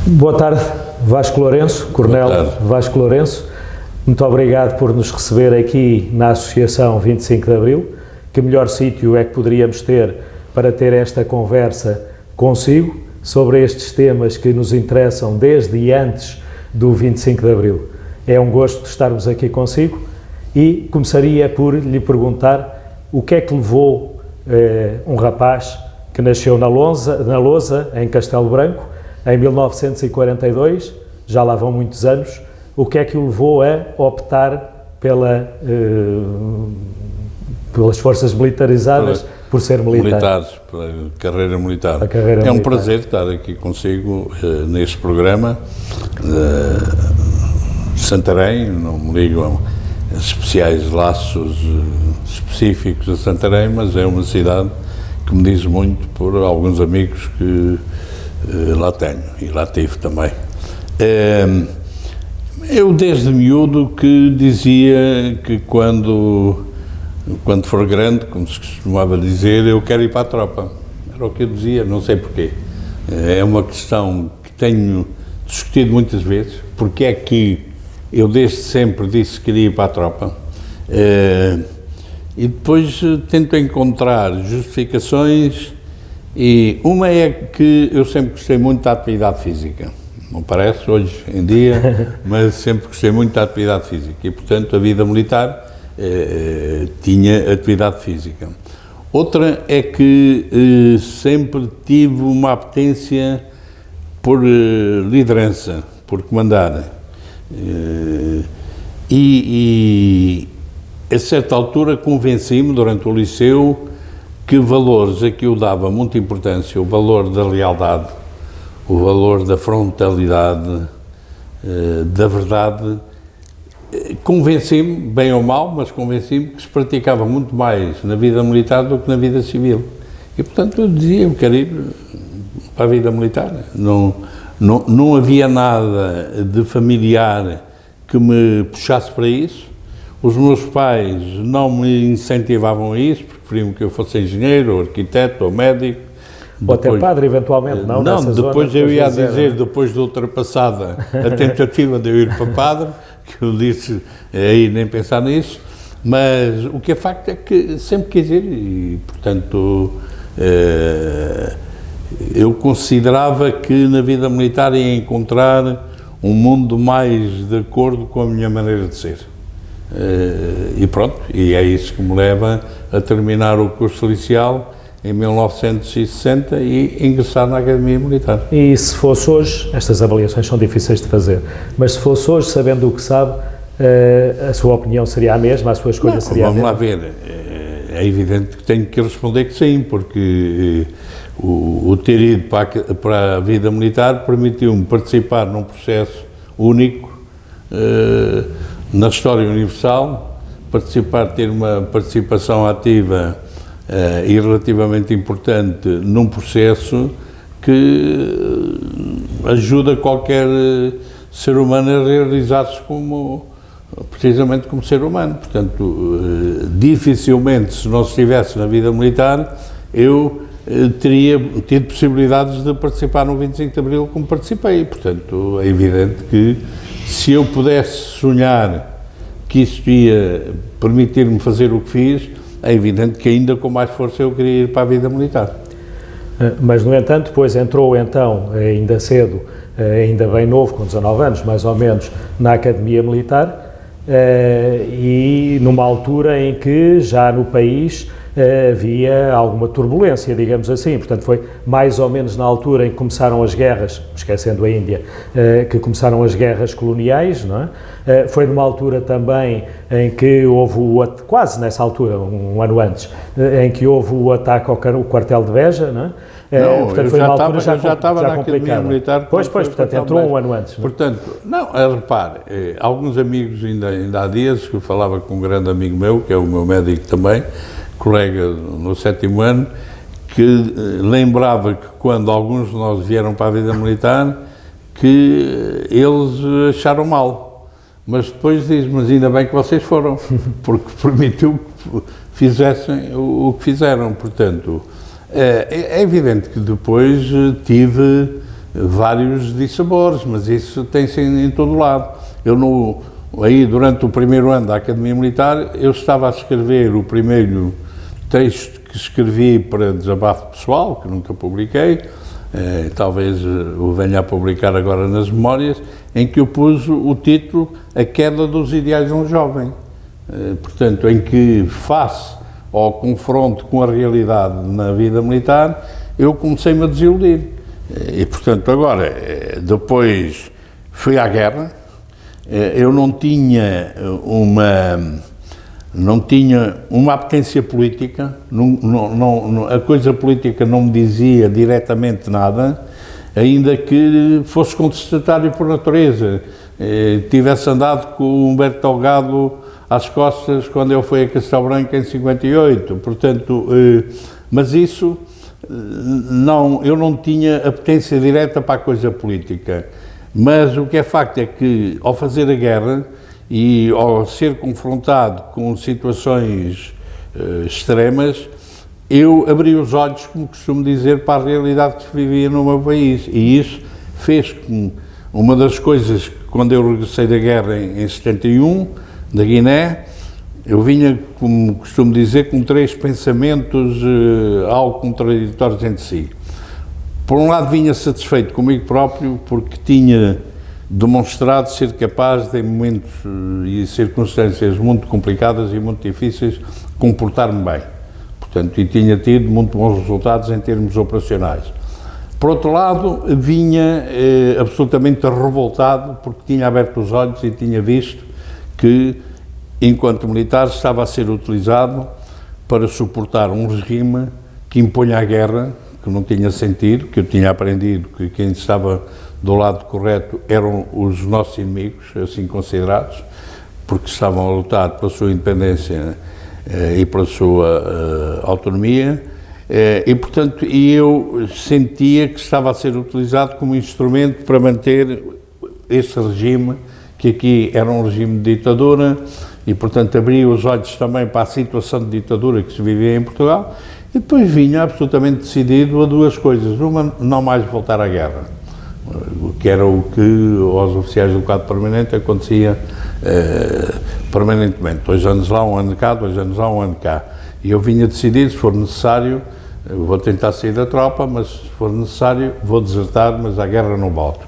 Boa tarde, Vasco Lourenço, Coronel Vasco Lourenço. Muito obrigado por nos receber aqui na Associação 25 de Abril. Que melhor sítio é que poderíamos ter para ter esta conversa consigo sobre estes temas que nos interessam desde antes do 25 de Abril. É um gosto de estarmos aqui consigo e começaria por lhe perguntar o que é que levou um rapaz que nasceu na Lousa, em Castelo Branco, em 1942, já lá vão muitos anos, o que é que o levou a optar pelas forças militarizadas, por ser militar? Pela carreira militar. É um prazer estar aqui consigo neste programa. Santarém, não me ligo a especiais laços específicos a Santarém, mas é uma cidade que me diz muito por alguns amigos que lá tenho e lá tive também. Eu desde miúdo que dizia que quando for grande, como se costumava dizer, eu quero ir para a tropa. Era o que eu dizia, não sei porquê. É uma questão que tenho discutido muitas vezes, porque é que eu desde sempre disse que queria ir para a tropa. E depois tento encontrar justificações, e uma é que eu sempre gostei muito da atividade física. Não parece hoje em dia, mas sempre gostei muito da atividade física e, portanto, a vida militar tinha atividade física. Outra é que sempre tive uma apetência por liderança, por comandar. E a certa altura convenci-me, durante o liceu, que valores a que eu dava muita importância, o valor da lealdade, o valor da frontalidade, da verdade, convenci-me, bem ou mal, mas convenci-me que se praticava muito mais na vida militar do que na vida civil. E, portanto, eu dizia, eu quero ir para a vida militar. Não havia nada de familiar que me puxasse para isso. Os meus pais não me incentivavam a isso, porque preferiam que eu fosse engenheiro, ou arquiteto, ou médico. Ou até padre, eventualmente, não? Não, depois eu ia dizer, depois de ultrapassada a tentativa de eu ir para padre, que eu disse, aí nem pensar nisso, mas o que é facto é que sempre quis ir e, portanto, eu considerava que na vida militar ia encontrar um mundo mais de acordo com a minha maneira de ser. E pronto, e é isso que me leva a terminar o curso licencial em 1960 e ingressar na Academia Militar. E se fosse hoje, estas avaliações são difíceis de fazer, mas se fosse hoje, sabendo o que sabe, a sua opinião seria a mesma, a sua escolha seria a mesma? Vamos lá ver, é evidente que tenho que responder que sim, porque o ter ido para a vida militar permitiu-me participar num processo único na história universal, ter uma participação ativa e relativamente importante num processo que ajuda qualquer ser humano a realizar-se precisamente como ser humano. Portanto, dificilmente, se não estivesse na vida militar, eu teria tido possibilidades de participar no 25 de Abril como participei. Portanto, é evidente que se eu pudesse sonhar que isso ia permitir-me fazer o que fiz, é evidente que ainda com mais força eu queria ir para a vida militar. Mas, no entanto, depois entrou então, ainda cedo, ainda bem novo, com 19 anos, mais ou menos, na Academia Militar, e numa altura em que já no país havia alguma turbulência, digamos assim. Portanto, foi mais ou menos na altura em que começaram as guerras, esquecendo a Índia, que começaram as guerras coloniais, não é? Foi numa altura também em que houve quase nessa altura, um ano antes, em que houve o ataque ao quartel de Beja, não é? Não, portanto, foi uma altura já estava na Academia Militar. Pois, portanto, entrou um ano antes. Portanto, repare, alguns amigos, ainda há dias, que eu falava com um grande amigo meu, que é o meu médico também, colega no 7º ano, que lembrava que quando alguns de nós vieram para a vida militar, que eles acharam mal. Mas depois diz, mas ainda bem que vocês foram, porque permitiu que fizessem o que fizeram. Portanto, é evidente que depois tive vários dissabores, mas isso tem-se em todo lado. Aí, durante o primeiro ano da Academia Militar, eu estava a escrever o primeiro texto que escrevi para desabafo pessoal, que nunca publiquei, talvez o venha a publicar agora nas memórias, em que eu pus o título A Queda dos Ideais de um Jovem. Portanto, em que, face ao confronto com a realidade na vida militar, eu comecei-me a desiludir. E, portanto, agora, depois fui à guerra, eu não tinha uma apetência política, a coisa política não me dizia diretamente nada, ainda que fosse contestatário por natureza. Tivesse andado com o Humberto Delgado às costas quando eu fui a Castelo Branco em 58, portanto, mas isso, eu não tinha apetência direta para a coisa política. Mas o que é facto é que, ao fazer a guerra e ao ser confrontado com situações extremas, eu abri os olhos, como costumo dizer, para a realidade que se vivia no meu país. E isso fez com uma das coisas, quando eu regressei da guerra em 71, da Guiné, eu vinha, como costumo dizer, com 3 pensamentos algo contraditórios entre si. Por um lado, vinha satisfeito comigo próprio, porque tinha demonstrado ser capaz, em momentos e circunstâncias muito complicadas e muito difíceis, comportar-me bem. Portanto, e tinha tido muito bons resultados em termos operacionais. Por outro lado, vinha absolutamente revoltado, porque tinha aberto os olhos e tinha visto que, enquanto militar, estava a ser utilizado para suportar um regime que impunha a guerra, que não tinha sentido, que eu tinha aprendido que quem estava do lado correto eram os nossos inimigos, assim considerados, porque estavam a lutar pela sua independência e pela sua autonomia, e portanto eu sentia que estava a ser utilizado como instrumento para manter esse regime, que aqui era um regime de ditadura, e portanto abria os olhos também para a situação de ditadura que se vivia em Portugal. E depois vinha absolutamente decidido a 2 coisas. Uma, não mais voltar à guerra, que era o que aos oficiais do quadro permanente acontecia permanentemente. 2 anos lá, 1 ano cá, 2 anos lá, 1 ano cá. E eu vinha decidido, se for necessário, vou tentar sair da tropa, mas se for necessário, vou desertar, mas à guerra não volto.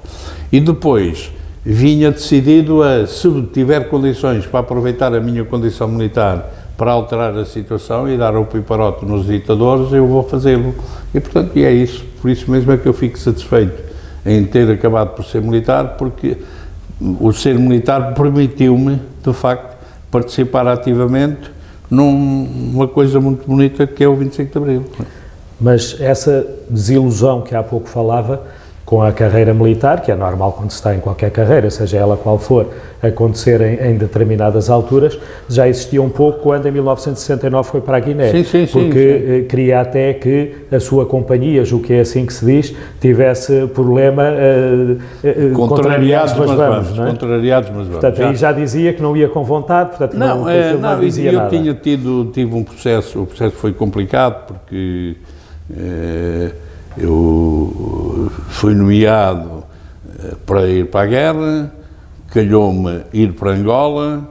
E depois vinha decidido se tiver condições para aproveitar a minha condição militar para alterar a situação e dar o piparote nos ditadores, eu vou fazê-lo. E, portanto, é isso. Por isso mesmo é que eu fico satisfeito em ter acabado por ser militar, porque o ser militar permitiu-me, de facto, participar ativamente numa coisa muito bonita que é o 25 de Abril. Mas essa desilusão que há pouco falava, com a carreira militar, que é normal quando se está em qualquer carreira, seja ela qual for, acontecer em determinadas alturas, já existia um pouco quando em 1969 foi para a Guiné, porque queria até que a sua companhia, julgo que é assim que se diz, tivesse problema contrariados, mas vamos, não é? Contrariados, mas vamos. Portanto, aí já dizia que não ia com vontade, portanto não dizia nada. Eu tive um processo, o processo foi complicado, porque eu fui nomeado para ir para a guerra, calhou-me ir para Angola,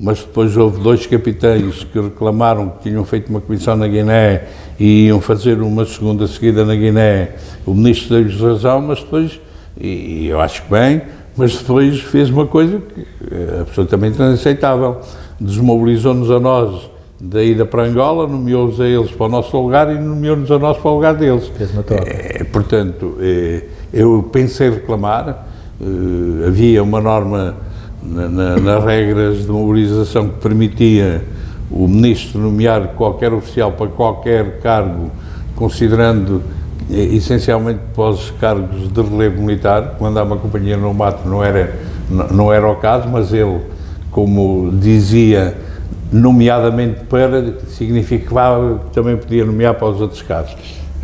mas depois houve 2 capitães que reclamaram que tinham feito uma comissão na Guiné e iam fazer uma segunda seguida na Guiné. O ministro deu-lhes razão, mas depois, e eu acho que bem, mas depois fez uma coisa que é absolutamente inaceitável. Desmobilizou-nos a nós da ida para Angola, nomeou-os a eles para o nosso lugar e nomeou-nos a nós para o lugar deles. Portanto, eu pensei reclamar, havia uma norma nas regras de mobilização que permitia o ministro nomear qualquer oficial para qualquer cargo, considerando essencialmente para os cargos de relevo militar. Mandar uma companhia no mato não era o caso, mas ele, como dizia, nomeadamente para, significava que também podia nomear para os outros casos.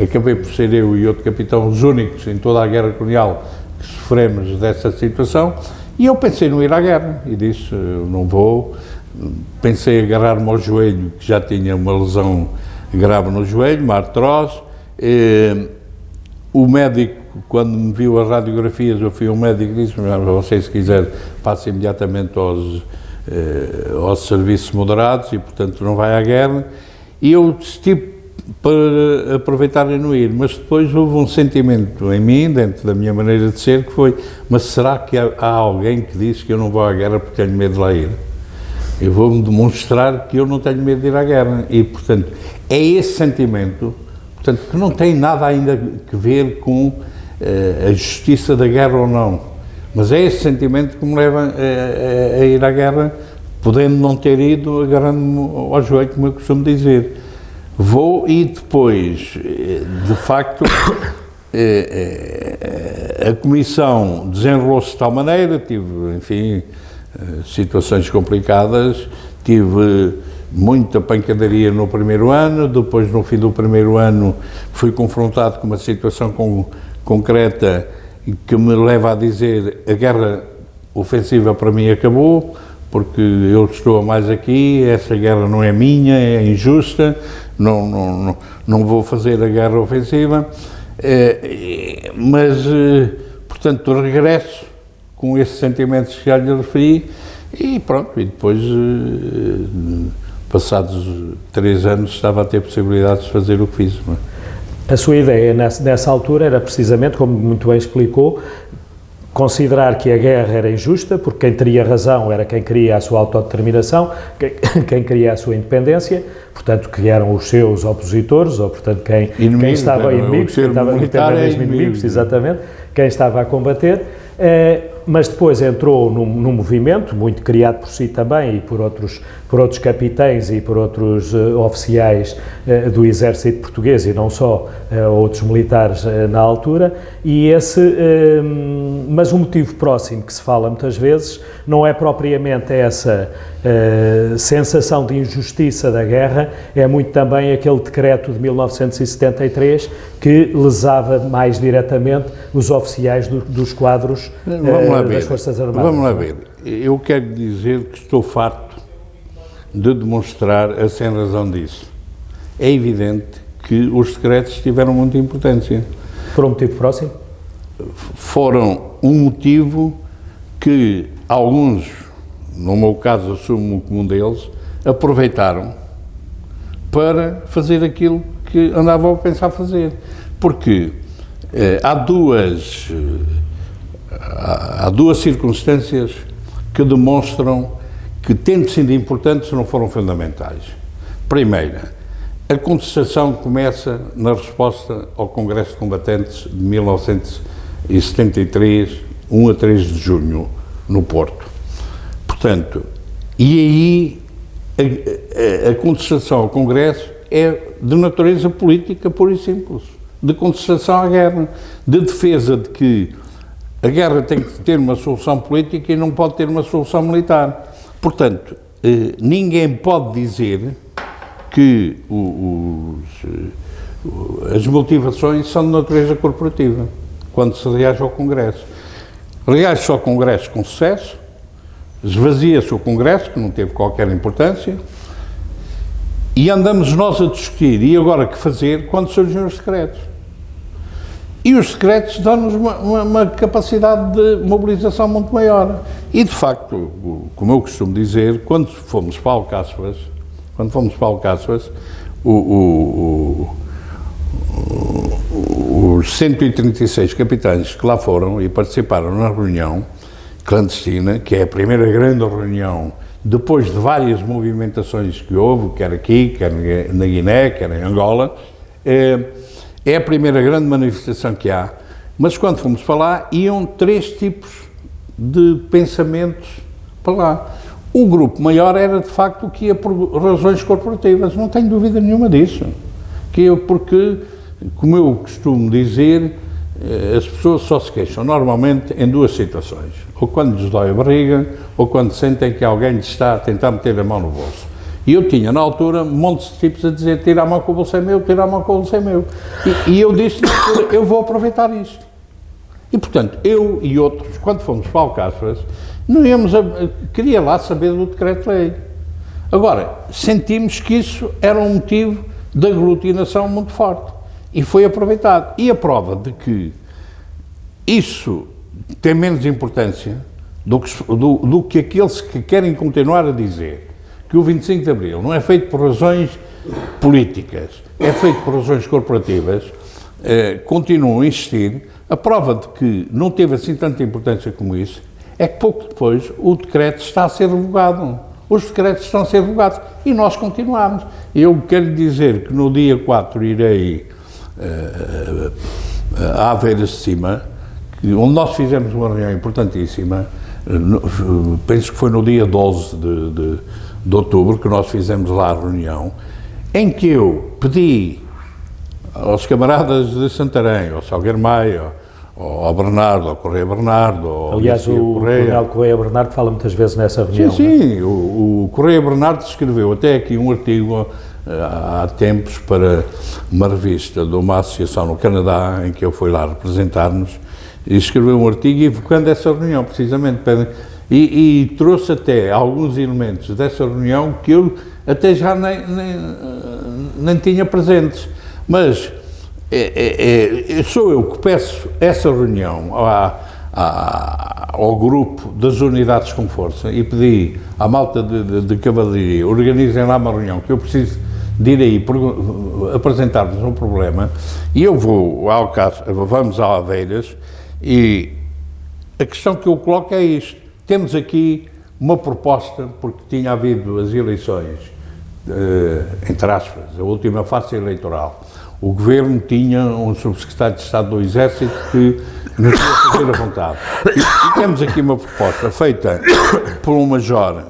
Acabei por ser eu e outro capitão os únicos em toda a guerra colonial que sofremos dessa situação, e eu pensei não ir à guerra, e disse, eu não vou. Pensei em agarrar-me ao joelho, que já tinha uma lesão grave no joelho, uma artrose. O médico quando me viu as radiografias, eu fui ao médico e disse: você, se quiser, passe imediatamente aos serviços moderados e, portanto, não vai à guerra. E eu estive para aproveitar e não ir, mas depois houve um sentimento em mim, dentro da minha maneira de ser, que foi: mas será que há alguém que diz que eu não vou à guerra porque tenho medo de lá ir? Eu vou-me demonstrar que eu não tenho medo de ir à guerra. E, portanto, é esse sentimento, portanto, que não tem nada ainda que ver com a justiça da guerra ou não, mas é esse sentimento que me leva a ir à guerra, podendo não ter ido, agarrando-me ao joelho, como eu costumo dizer. Vou, e depois, de facto, a comissão desenrolou-se de tal maneira, tive, enfim, situações complicadas, tive muita pancadaria no primeiro ano, depois, no fim do primeiro ano, fui confrontado com uma situação concreta que me leva a dizer: a guerra ofensiva para mim acabou, porque eu estou mais aqui, essa guerra não é minha, é injusta, não vou fazer a guerra ofensiva, mas, portanto, regresso com esses sentimentos que já lhe referi, e pronto, e depois, passados 3 anos, estava a ter possibilidade de fazer o que fiz. A sua ideia nessa altura era precisamente, como muito bem explicou, considerar que a guerra era injusta, porque quem teria razão era quem queria a sua autodeterminação, quem queria a sua independência, portanto, que eram os seus opositores, ou, portanto, quem estava inimigos, quem estava inimigos, exatamente, quem estava a combater, mas depois entrou num movimento, muito criado por si também e por outros capitães e por outros oficiais do exército português, e não só outros militares na altura, mas o motivo próximo que se fala muitas vezes não é propriamente essa sensação de injustiça da guerra, é muito também aquele decreto de 1973 que lesava mais diretamente os oficiais dos quadros das Forças Armadas. Vamos lá ver. Eu quero dizer que estou farto de demonstrar a sem razão disso. É evidente que os decretos tiveram muita importância. Por um motivo próximo? Foram um motivo que alguns, no meu caso assumo como um deles, aproveitaram para fazer aquilo que andavam a pensar fazer. Porque há duas circunstâncias que demonstram que, tendo sido importantes, não foram fundamentais. Primeira, a contestação começa na resposta ao Congresso de Combatentes de 1973, 1 a 3 de junho, no Porto. Portanto, e aí a contestação ao Congresso é de natureza política, pura e simples, de contestação à guerra, de defesa de que a guerra tem que ter uma solução política e não pode ter uma solução militar. Portanto, ninguém pode dizer que as motivações são de natureza corporativa, quando se reage ao Congresso. Reage-se ao Congresso com sucesso, esvazia-se o Congresso, que não teve qualquer importância, e andamos nós a discutir, e agora que fazer, quando surgem os decretos. E os decretos dão-nos uma capacidade de mobilização muito maior. E, de facto, como eu costumo dizer, quando fomos para Alcáçovas, os 136 capitães que lá foram e participaram na reunião clandestina, que é a primeira grande reunião depois de várias movimentações que houve, quer aqui, quer na Guiné, quer em Angola, é a primeira grande manifestação que há, mas quando fomos para lá, iam 3 tipos de pensamentos para lá. O grupo maior era, de facto, o que ia por razões corporativas, não tenho dúvida nenhuma disso. Porque, como eu costumo dizer, as pessoas só se queixam normalmente em 2 situações, ou quando lhes dói a barriga, ou quando sentem que alguém lhes está a tentar meter a mão no bolso. E eu tinha, na altura, montes de tipos a dizer: tira a mão que o bolso é meu, tira a mão que o bolso é meu. E eu disse: eu vou aproveitar isto. E, portanto, eu e outros, quando fomos para Alcáçovas, não íamos queria lá saber do decreto-lei. Agora, sentimos que isso era um motivo de aglutinação muito forte. E foi aproveitado. E a prova de que isso tem menos importância do que aqueles que querem continuar a dizer que o 25 de Abril não é feito por razões políticas, é feito por razões corporativas, continuam a insistir. A prova de que não teve assim tanta importância como isso é que pouco depois o decreto está a ser revogado. Os decretos estão a ser revogados e nós continuamos. Eu quero dizer que no dia 4 irei a Aveiras de Cima, onde nós fizemos uma reunião importantíssima, penso que foi no dia 12 de outubro que nós fizemos lá a reunião, em que eu pedi aos camaradas de Santarém, ao Salgueiro Maia, ao Bernardo, ao Correia Bernardo... Aliás, o Coronel Correia Bernardo fala muitas vezes nessa reunião. Sim, o Correia Bernardo escreveu até aqui um artigo há tempos para uma revista de uma associação no Canadá, em que eu fui lá representar-nos, e escreveu um artigo evocando essa reunião, precisamente, e trouxe até alguns elementos dessa reunião que eu até já nem tinha presentes. Mas sou eu que peço essa reunião ao grupo das unidades com força e pedi à malta de cavalaria, organizem lá uma reunião, que eu preciso de ir aí apresentar-vos um problema, e eu vamos a Aveiras, e a questão que eu coloco é isto: temos aqui uma proposta, porque tinha havido as eleições, entre aspas, a última fase eleitoral. O Governo tinha um subsecretário de Estado do Exército que nos ia fazer a vontade. E temos aqui uma proposta feita por um major,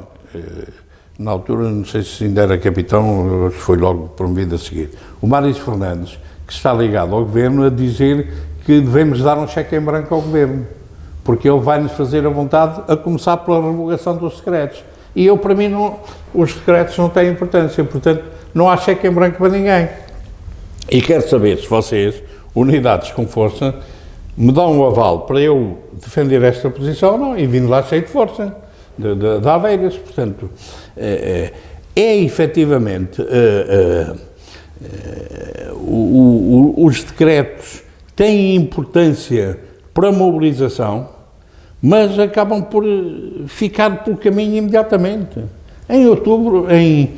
na altura, não sei se ainda era capitão, foi logo promovido a seguir, o Mário Fernandes, que está ligado ao Governo, a dizer que devemos dar um cheque em branco ao Governo, porque ele vai-nos fazer a vontade, a começar pela revogação dos decretos. E eu, para mim, os decretos não têm importância, portanto, não há cheque em branco para ninguém. E quero saber se vocês, unidades com força, me dão um aval para eu defender esta posição ou não, e vindo lá cheio de força, de Aveiras. Portanto, efetivamente, os decretos têm importância para a mobilização, mas acabam por ficar pelo caminho imediatamente. Em outubro, em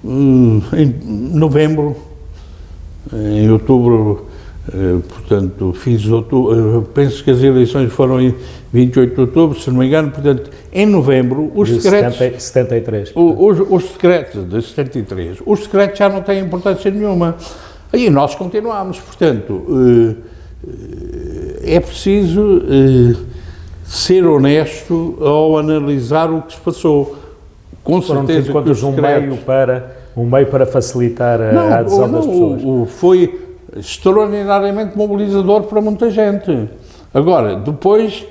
novembro, em outubro, portanto, fins de outubro, penso que as eleições foram em 28 de outubro, se não me engano, portanto, em novembro, os decretos... 73. Os decretos de 73, os decretos já não têm importância nenhuma. E nós continuamos, portanto, é preciso ser honesto ao analisar o que se passou. Com certeza que os decretos... um meio para facilitar a adesão das pessoas. Foi extraordinariamente mobilizador para muita gente. Agora, depois,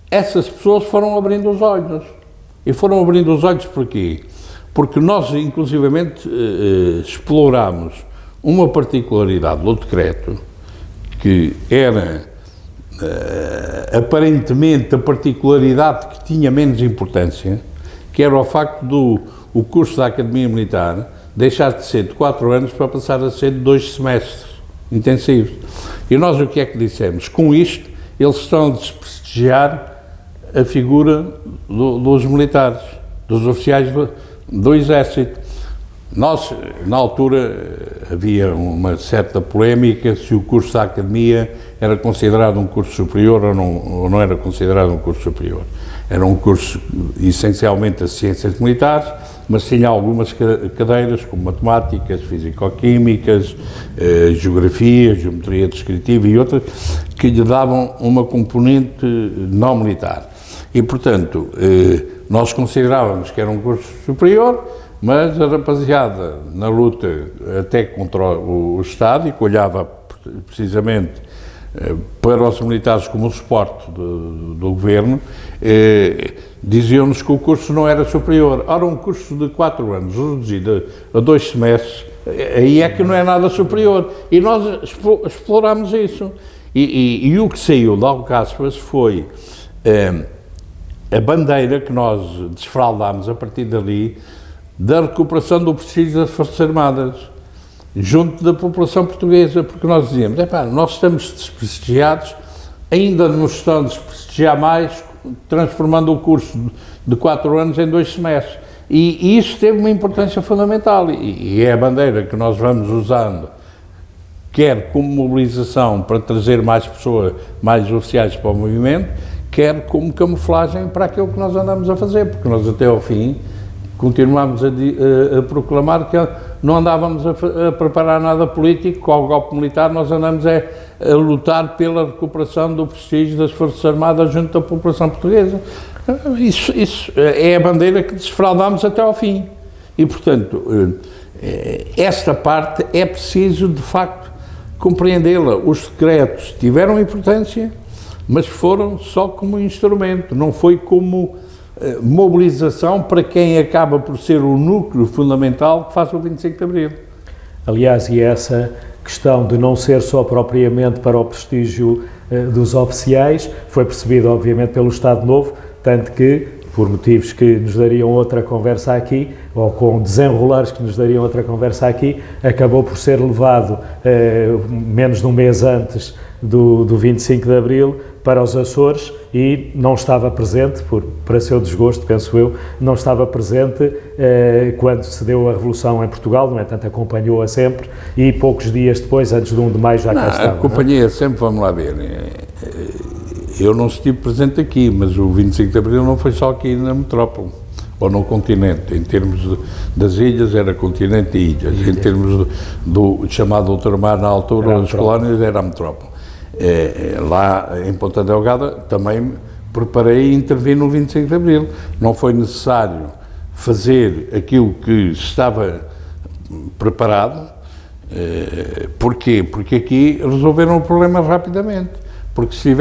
essas pessoas foram abrindo os olhos. E foram abrindo os olhos porquê? Porque nós, inclusivamente, explorámos uma particularidade do decreto, que era, aparentemente, a particularidade que tinha menos importância, que era o facto do curso da Academia Militar deixar de ser de 4 anos para passar a ser de 2 semestres intensivos. E nós o que é que dissemos? Com isto, eles estão a desprestigiar a figura dos militares, dos oficiais do Exército. Nós, na altura, havia uma certa polémica se o curso da Academia era considerado um curso superior ou não era considerado um curso superior. Era um curso essencialmente de ciências militares, mas tinha algumas cadeiras como matemáticas, físico-químicas, geografia, geometria descritiva e outras, que lhe davam uma componente não militar. E, portanto, nós considerávamos que era um curso superior, mas a rapaziada, na luta até contra o Estado, e que olhava precisamente para os militares como um suporte do Governo, diziam-nos que o curso não era superior. Ora, um curso de 4 anos, reduzido a 2 semestres, aí é que não é nada superior. E nós explorámos isso. E o que saiu de Alcáçovas foi a bandeira que nós desfraldámos a partir dali, da recuperação do prestígio das Forças Armadas, junto da população portuguesa, porque nós dizíamos, nós estamos desprestigiados ainda nos estão a desprestigiar mais, transformando o curso de 4 anos em 2 semestres. E isso teve uma importância fundamental, e é a bandeira que nós vamos usando, quer como mobilização para trazer mais pessoas, mais oficiais para o movimento, quer como camuflagem para aquilo que nós andamos a fazer, porque nós até ao fim continuamos a proclamar que não andávamos a preparar nada político, com o golpe militar nós andamos a lutar pela recuperação do prestígio das Forças Armadas junto à população portuguesa. Isso é a bandeira que desfraudamos até ao fim. E, portanto, esta parte é preciso, de facto, compreendê-la. Os decretos tiveram importância, mas foram só como instrumento, não foi como mobilização para quem acaba por ser o núcleo fundamental que faz o 25 de Abril. Aliás, e essa questão de não ser só propriamente para o prestígio dos oficiais foi percebida, obviamente, pelo Estado Novo, tanto que, por motivos que nos dariam outra conversa aqui, ou com desenrolares que nos dariam outra conversa aqui, acabou por ser levado menos de um mês antes do 25 de Abril para os Açores e não estava presente, para seu desgosto, penso eu, não estava presente quando se deu a Revolução em Portugal, no entanto acompanhou-a sempre e poucos dias depois, antes de 1 de maio, já cá estava. Acompanhei-a sempre, vamos lá ver. Eu não estive presente aqui, mas o 25 de Abril não foi só aqui na metrópole, ou no continente. Em termos das ilhas, era continente e ilhas. Em termos do chamado ultramar, na altura das colónias, era a metrópole. Lá em Ponta Delgada também preparei e intervim no 25 de Abril. Não foi necessário fazer aquilo que estava preparado. Porquê? Porque aqui resolveram o problema rapidamente. Porque se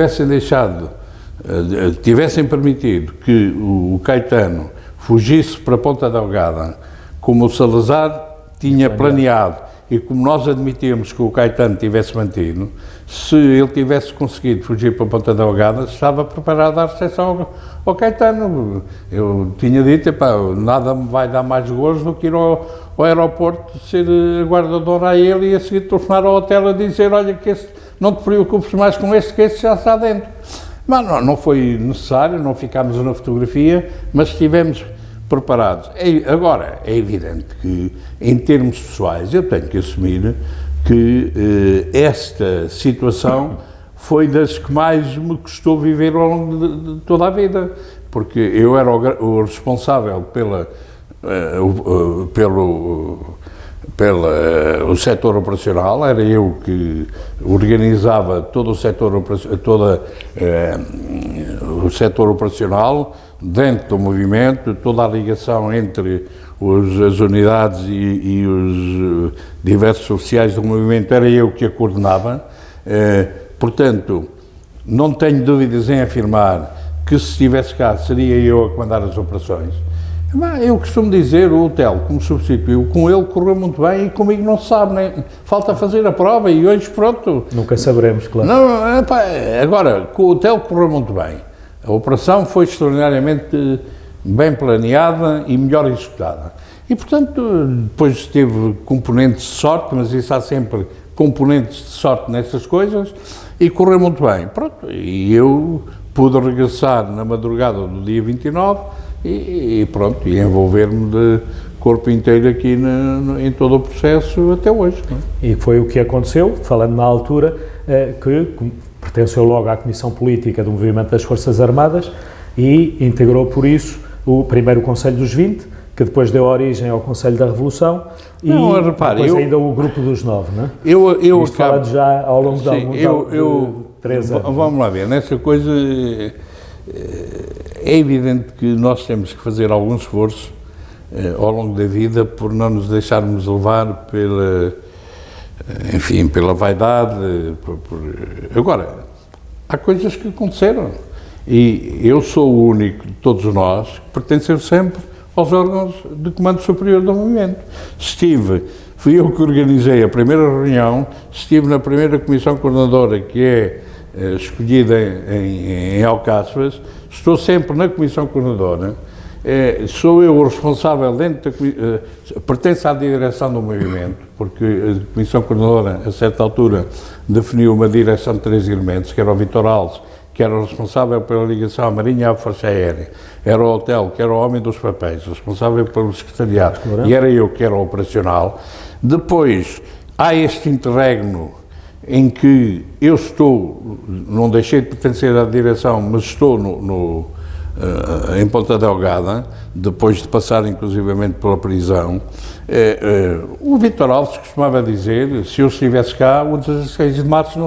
tivessem permitido que o Caetano fugisse para Ponta Delgada, como o Salazar tinha planeado, e como nós admitíamos que o Caetano tivesse mantido, se ele tivesse conseguido fugir para Ponta Delgada, estava preparado à recepção ao Caetano. Eu tinha dito, nada me vai dar mais gozo do que ir ao aeroporto, ser guarda-dor a ele e a seguir telefonar ao hotel a dizer, olha, que não te preocupes mais com este, que este já está dentro. Mas não foi necessário, não ficámos na fotografia, mas estivemos preparados. Agora, é evidente que, em termos pessoais, eu tenho que assumir que esta situação foi das que mais me custou viver ao longo de toda a vida, porque eu era o responsável pelo setor operacional, era eu que organizava todo o setor operacional dentro do movimento, toda a ligação entre as unidades e os diversos oficiais do movimento, era eu que a coordenava. Portanto, não tenho dúvidas em afirmar que se estivesse cá seria eu a comandar as operações. Eu costumo dizer, o hotel que me substituiu, com ele correu muito bem e comigo não se sabe, né? Falta fazer a prova e hoje pronto. Nunca saberemos, claro. Agora, com o hotel correu muito bem. A operação foi extraordinariamente bem planeada e melhor executada. E, portanto, depois teve componentes de sorte, mas isso há sempre componentes de sorte nessas coisas, e correu muito bem. Pronto, e eu pude regressar na madrugada do dia 29 e pronto, e envolver-me de corpo inteiro aqui em todo o processo até hoje. Não é? E foi o que aconteceu, falando na altura, que pertenceu logo à Comissão Política do Movimento das Forças Armadas e integrou por isso primeiro o Conselho dos 20, que depois deu origem ao Conselho da Revolução e depois ainda o Grupo dos 9, não é? Eu falado já ao longo de alguns 3 anos. Vamos lá ver, nessa coisa é evidente que nós temos que fazer algum esforço ao longo da vida por não nos deixarmos levar pela vaidade. Agora, há coisas que aconteceram e eu sou o único de todos nós que pertenceu sempre aos órgãos de comando superior do movimento. Fui eu que organizei a primeira reunião, estive na primeira comissão coordenadora que é escolhida em Alcáçovas, estou sempre na comissão coordenadora sou eu o responsável pertence à direção do movimento, porque a Comissão Coordenadora, a certa altura, definiu uma direção de 3 elementos, que era o Vítor Alves, que era o responsável pela ligação à Marinha e à Força Aérea, era o Hotel, que era o homem dos papéis, responsável pelo secretariado, e era eu que era o operacional. Depois, há este interregno em que eu estou, não deixei de pertencer à direção, mas estou em Ponta Delgada, depois de passar inclusivamente pela prisão. O Vítor Alves costumava dizer, se eu estivesse cá, o 16 de março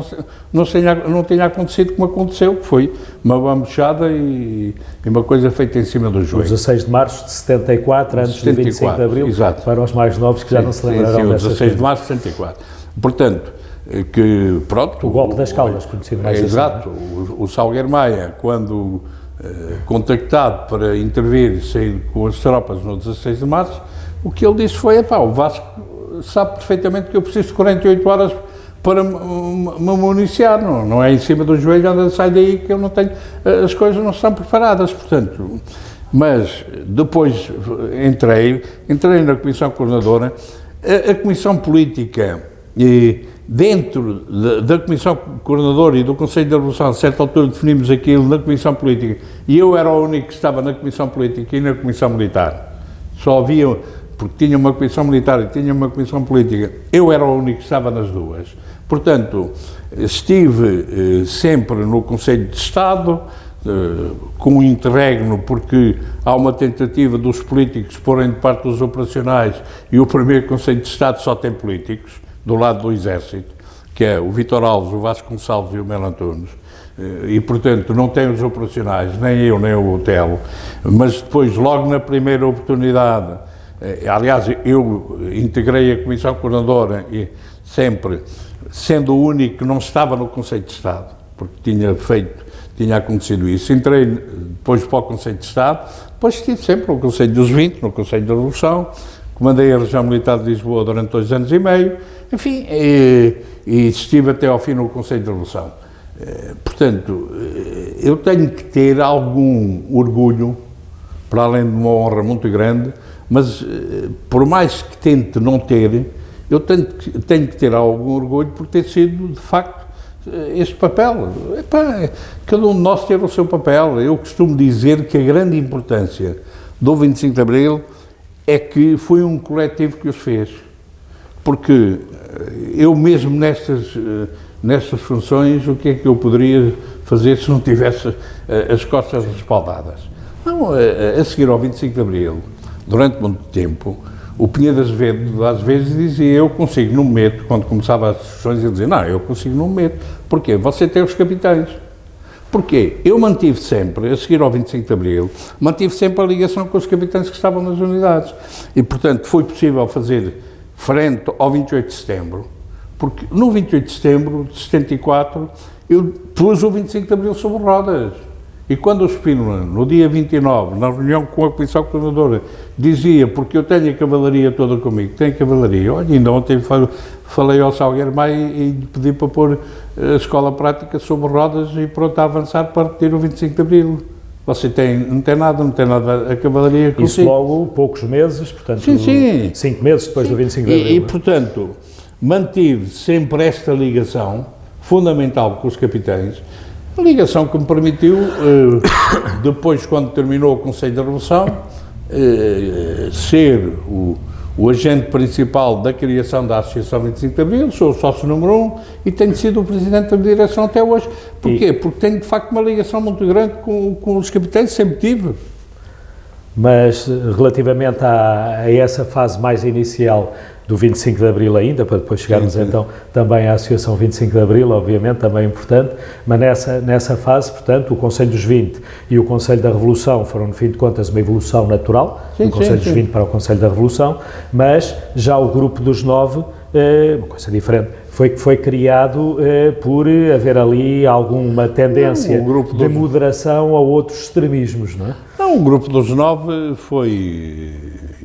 não tinha acontecido como aconteceu, que foi uma bambuchada e uma coisa feita em cima do joelho. O 16 de março de 74, antes do 25 de Abril, exato. Para os mais novos que já não se lembraram dessas 16 de março de 74. Portanto, que pronto... O golpe das Caldas, conhecido mais exato, assim. O Salgueiro Maia, quando contactado para intervir, sair com as tropas no 16 de março, o que ele disse foi, o Vasco sabe perfeitamente que eu preciso de 48 horas para me municiar, não é em cima do joelho, anda, sai daí que eu não tenho, as coisas não estão preparadas, portanto, mas depois entrei na Comissão Coordenadora, a Comissão Política, dentro da Comissão Coordenadora e do Conselho de Revolução, a certa altura definimos aquilo na Comissão Política, e eu era o único que estava na Comissão Política e na Comissão Militar. Só havia, porque tinha uma Comissão Militar e tinha uma Comissão Política, eu era o único que estava nas duas. Portanto, estive sempre no Conselho de Estado, com um interregno, porque há uma tentativa dos políticos porem de parte dos operacionais, e o primeiro Conselho de Estado só tem políticos, do lado do Exército, que é o Vítor Alves, o Vasco Gonçalves e o Melo Antunes, e portanto não tem os operacionais, nem eu, nem o Otelo, mas depois, logo na primeira oportunidade, aliás, eu integrei a Comissão Coordenadora, e sempre, sendo o único que não estava no Conselho de Estado, porque tinha acontecido isso, entrei depois para o Conselho de Estado, depois estive sempre no Conselho dos 20, no Conselho da Revolução, comandei a Região Militar de Lisboa durante 2 anos e meio, enfim, e estive até ao fim no Conselho da Revolução. Portanto, eu tenho que ter algum orgulho, para além de uma honra muito grande, mas por mais que tente não ter, eu tenho que ter algum orgulho por ter sido, de facto, este papel. Cada um de nós teve o seu papel. Eu costumo dizer que a grande importância do 25 de Abril é que foi um coletivo que os fez, porque eu mesmo nestas funções, o que é que eu poderia fazer se não tivesse as costas respaldadas? Não, a seguir ao 25 de Abril, durante muito tempo, o Pinheiro de Azevedo às vezes dizia, eu consigo, não me meto, quando começava as discussões, ele dizia, não, eu consigo, não me meto. Porquê? Você tem os capitães. Porquê? Eu mantive sempre, a seguir ao 25 de Abril, mantive sempre a ligação com os capitães que estavam nas unidades. E, portanto, foi possível fazer frente ao 28 de setembro, porque no 28 de setembro de 74, eu pus o 25 de Abril sobre rodas. E quando o Espínola, no dia 29, na reunião com a Comissão Coordenadora, dizia, porque eu tenho a cavalaria toda comigo, tenho cavalaria, olha, ainda ontem falei ao Salgueiro Maia e pedi para pôr a escola prática sobre rodas e pronto a avançar para ter o 25 de Abril. Você não tem nada, a cavalaria consigo. Isso logo poucos meses, portanto, sim. 5 meses depois do 25 de Abril. E portanto, mantive sempre esta ligação fundamental com os capitães, a ligação que me permitiu, depois, quando terminou o Conselho da Revolução, ser o agente principal da criação da Associação 25 de Abril, sou o sócio número 1 e tenho sido o presidente da direção até hoje. Porquê? Porque tenho, de facto, uma ligação muito grande com os capitães, sempre tive. Mas, relativamente a essa fase mais inicial do 25 de Abril ainda, para depois chegarmos então também à Associação 25 de Abril, obviamente, também importante, mas nessa fase, portanto, o Conselho dos 20 e o Conselho da Revolução foram, no fim de contas, uma evolução natural, do Conselho dos 20 para o Conselho da Revolução, mas já o Grupo dos 9, uma coisa diferente, foi criado por haver ali alguma tendência de moderação a outros extremismos, não é? Não, o Grupo dos 9 foi...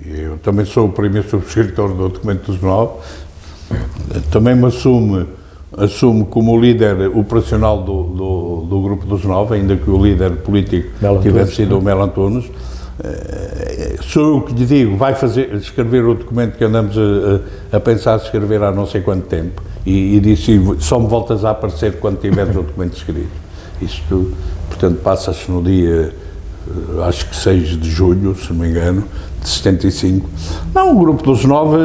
Eu também sou o primeiro subscritor do documento dos 9, também me assumo como líder operacional do Grupo dos 9, ainda que o líder político tivesse sido o Melo Antunes. sou eu que lhe digo, vai escrever o documento que andamos a pensar escrever há não sei quanto tempo, e disse, só me voltas a aparecer quando tiveres o documento escrito. Isto, portanto, passa-se no dia, acho que 6 de julho, se não me engano, de 75. Não, o Grupo dos 9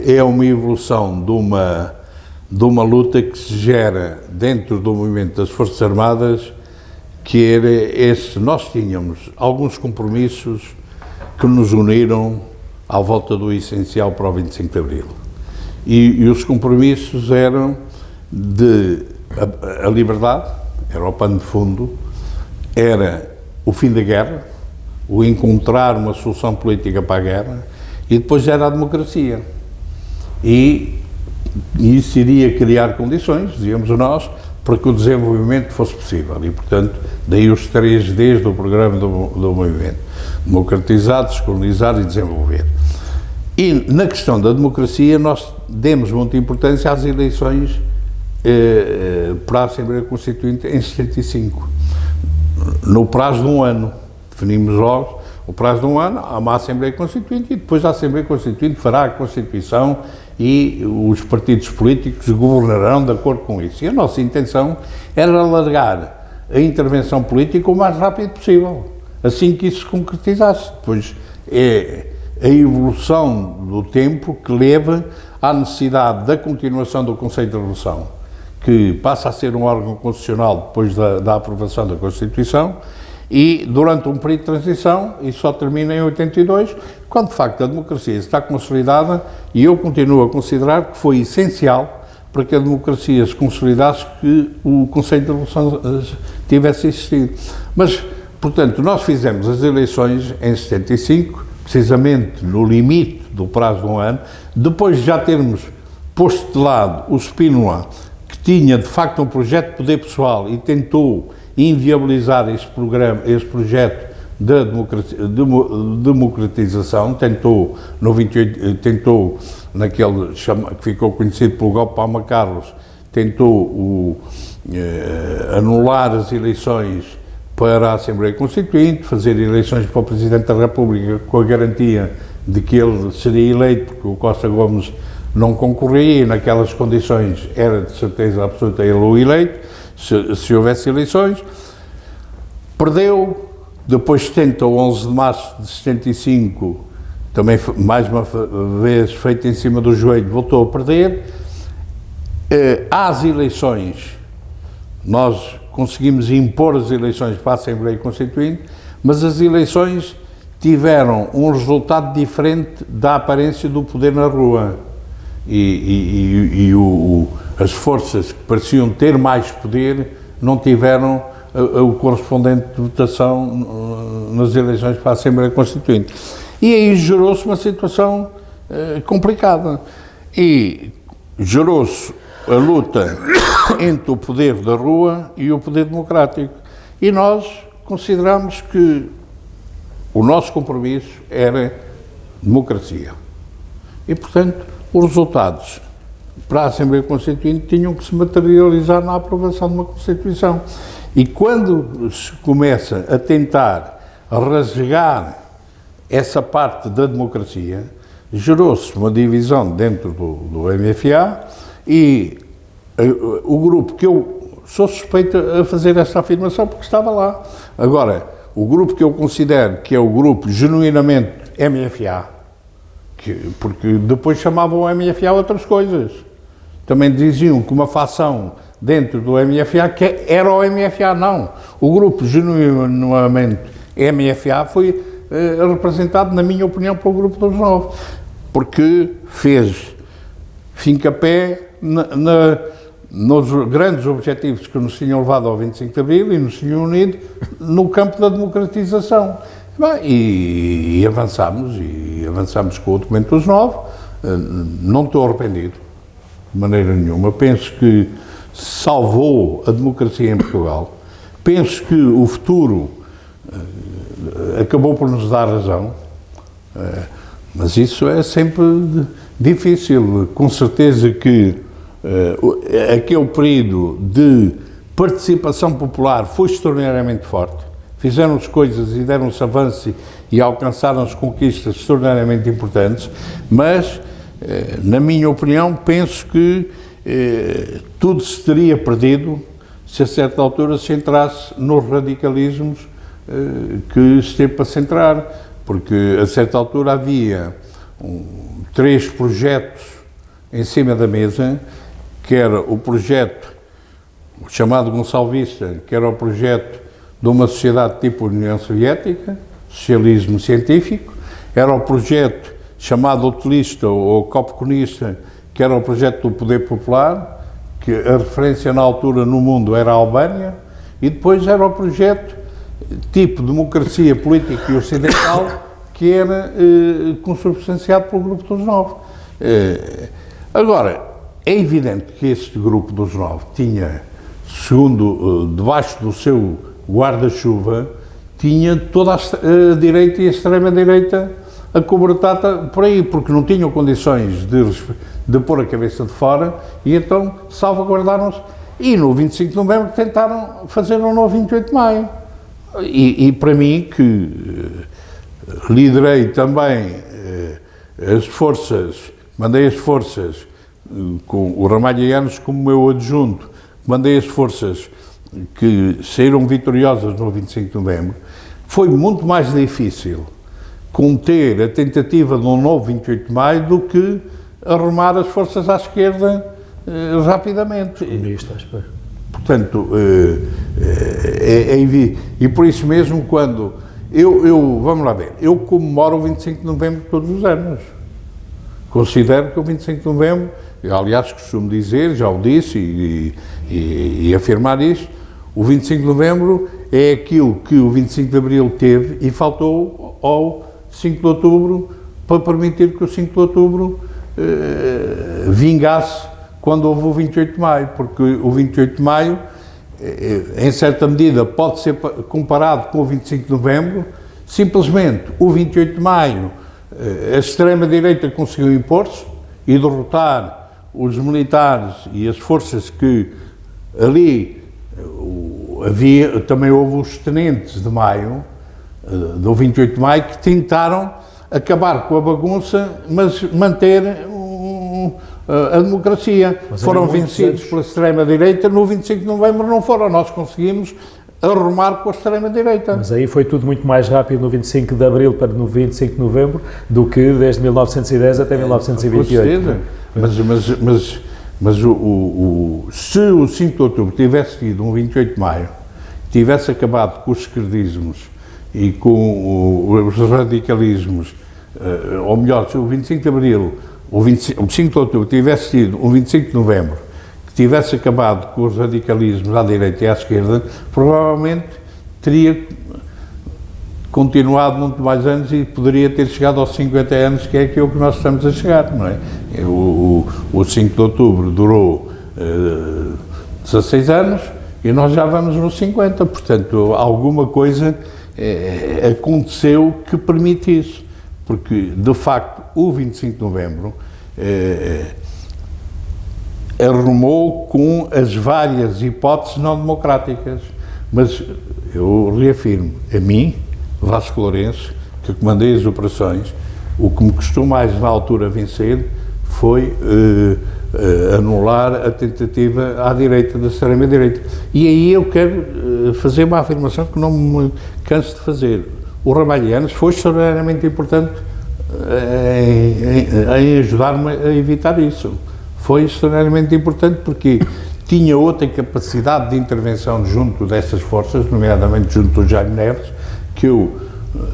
é uma evolução de uma luta que se gera dentro do movimento das Forças Armadas, que era esse. Nós tínhamos alguns compromissos que nos uniram à volta do essencial para o 25 de Abril. E os compromissos eram a liberdade, era o pano de fundo, era o fim da guerra, o encontrar uma solução política para a guerra, e depois era a democracia. E isso iria criar condições, dizíamos nós, para que o desenvolvimento fosse possível. E, portanto, daí os 3 Ds do programa do movimento: democratizar, descolonizar e desenvolver. E, na questão da democracia, nós demos muita importância às eleições para a Assembleia Constituinte em 75, no prazo de um ano. Definimos logo o prazo de um ano, há uma Assembleia Constituinte, e depois a Assembleia Constituinte fará a Constituição e os partidos políticos governarão de acordo com isso. E a nossa intenção era alargar a intervenção política o mais rápido possível, assim que isso se concretizasse. Depois é a evolução do tempo que leva à necessidade da continuação do Conselho de Revolução, que passa a ser um órgão constitucional depois da aprovação da Constituição, e durante um período de transição, e só termina em 82, quando de facto a democracia está consolidada, e eu continuo a considerar que foi essencial para que a democracia se consolidasse que o Conselho de Revolução tivesse existido. Mas, portanto, nós fizemos as eleições em 75, precisamente no limite do prazo de um ano, depois de já termos posto de lado o Spínola, que tinha de facto um projeto de poder pessoal e tentou inviabilizar esse projeto da democratização, tentou naquele que ficou conhecido pelo golpe Palma Carlos, tentou anular as eleições para a Assembleia Constituinte, fazer eleições para o Presidente da República com a garantia de que ele seria eleito, porque o Costa Gomes não concorria, e naquelas condições era de certeza absoluta ele o eleito, se houvesse eleições. Perdeu, depois tenta o 11 de março de 75, também mais uma vez feito em cima do joelho, voltou a perder. Às eleições, nós conseguimos impor as eleições para a Assembleia Constituinte, mas as eleições tiveram um resultado diferente da aparência do poder na rua. As forças que pareciam ter mais poder não tiveram o correspondente de votação nas eleições para a Assembleia Constituinte. E aí gerou-se uma situação complicada. E gerou-se a luta entre o poder da rua e o poder democrático. E nós consideramos que o nosso compromisso era democracia. E, portanto, os resultados para a Assembleia Constituinte tinham que se materializar na aprovação de uma Constituição. E quando se começa a tentar rasgar essa parte da democracia, gerou-se uma divisão dentro do MFA, e o grupo, que eu sou suspeito a fazer essa afirmação porque estava lá. Agora, o grupo que eu considero que é o grupo genuinamente MFA, porque depois chamavam o MFA outras coisas. Também diziam que uma facção dentro do MFA que era o MFA, não. O grupo genuinamente MFA foi representado, na minha opinião, pelo Grupo dos 9, porque fez fincapé nos grandes objetivos que nos tinham levado ao 25 de Abril e nos tinham unido no campo da democratização. E avançámos com o documento dos 9. Não estou arrependido, de maneira nenhuma. Penso que salvou a democracia em Portugal. Penso que o futuro acabou por nos dar razão, mas isso é sempre difícil. Com certeza que aquele período de participação popular foi extraordinariamente forte. fizeram-se coisas e deram-se avanço e alcançaram-se conquistas extraordinariamente importantes, mas, na minha opinião, penso que tudo se teria perdido se a certa altura se entrasse nos radicalismos que se teve para se entrar, porque a certa altura havia 3 projetos em cima da mesa, que era o projeto chamado Gonçalvista, que era o projeto de uma sociedade tipo União Soviética, socialismo científico, era o projeto chamado utilista ou coopconista, que era o projeto do poder popular, que a referência na altura no mundo era a Albânia, e depois era o projeto tipo democracia política e ocidental, que era consubstanciado pelo Grupo dos 9. Agora, é evidente que este Grupo dos 9 tinha, debaixo do seu guarda-chuva, tinha toda a direita e a extrema-direita acobertada por aí, porque não tinham condições de pôr a cabeça de fora, e então salvaguardaram-se. E no 25 de novembro tentaram fazer um novo 28 de maio. E para mim, que liderei também as forças, mandei as forças com o Ramalhianos como meu adjunto, mandei as forças que saíram vitoriosas no 25 de novembro, foi muito mais difícil conter a tentativa de um novo 28 de maio do que arrumar as forças à esquerda rapidamente. Portanto, e por isso mesmo, quando vamos lá ver, eu comemoro o 25 de novembro todos os anos. Considero que o 25 de novembro, eu, aliás, costumo dizer, já o disse e afirmar isto, o 25 de novembro é aquilo que o 25 de abril teve e faltou ao 5 de outubro para permitir que o 5 de outubro vingasse quando houve o 28 de maio, porque o 28 de maio, em certa medida, pode ser comparado com o 25 de novembro. Simplesmente, o 28 de maio, a extrema-direita conseguiu impor-se e derrotar os militares e as forças que ali havia. Também houve os tenentes de maio, do 28 de maio, que tentaram acabar com a bagunça, mas manter a democracia. Mas foram vencidos pela extrema-direita. No 25 de novembro não foram. Nós conseguimos arrumar com a extrema-direita. Mas aí foi tudo muito mais rápido no 25 de abril para no 25 de novembro do que desde 1910 até 1928. Mas se o 5 de outubro tivesse tido um 28 de maio, tivesse acabado com os esquerdismos e com os radicalismos, ou melhor, se o 25 de abril, o 5 de outubro tivesse tido um 25 de novembro, que tivesse acabado com os radicalismos à direita e à esquerda, provavelmente teria continuado muito mais anos e poderia ter chegado aos 50 anos, que é aquilo que nós estamos a chegar, não é? O 5 de outubro durou 16 anos e nós já vamos nos 50, portanto, alguma coisa aconteceu que permite isso, porque, de facto, o 25 de novembro arrumou com as várias hipóteses não democráticas, mas eu reafirmo, a mim, Vasco Lourenço, que comandei as operações, o que me custou mais na altura vencer foi anular a tentativa à direita, da extrema-direita. E aí eu quero fazer uma afirmação que não me canso de fazer. O Ramalhianos foi extraordinariamente importante em ajudar-me a evitar isso. Foi extraordinariamente importante porque tinha outra capacidade de intervenção junto dessas forças, nomeadamente junto do Jaime Neves, que eu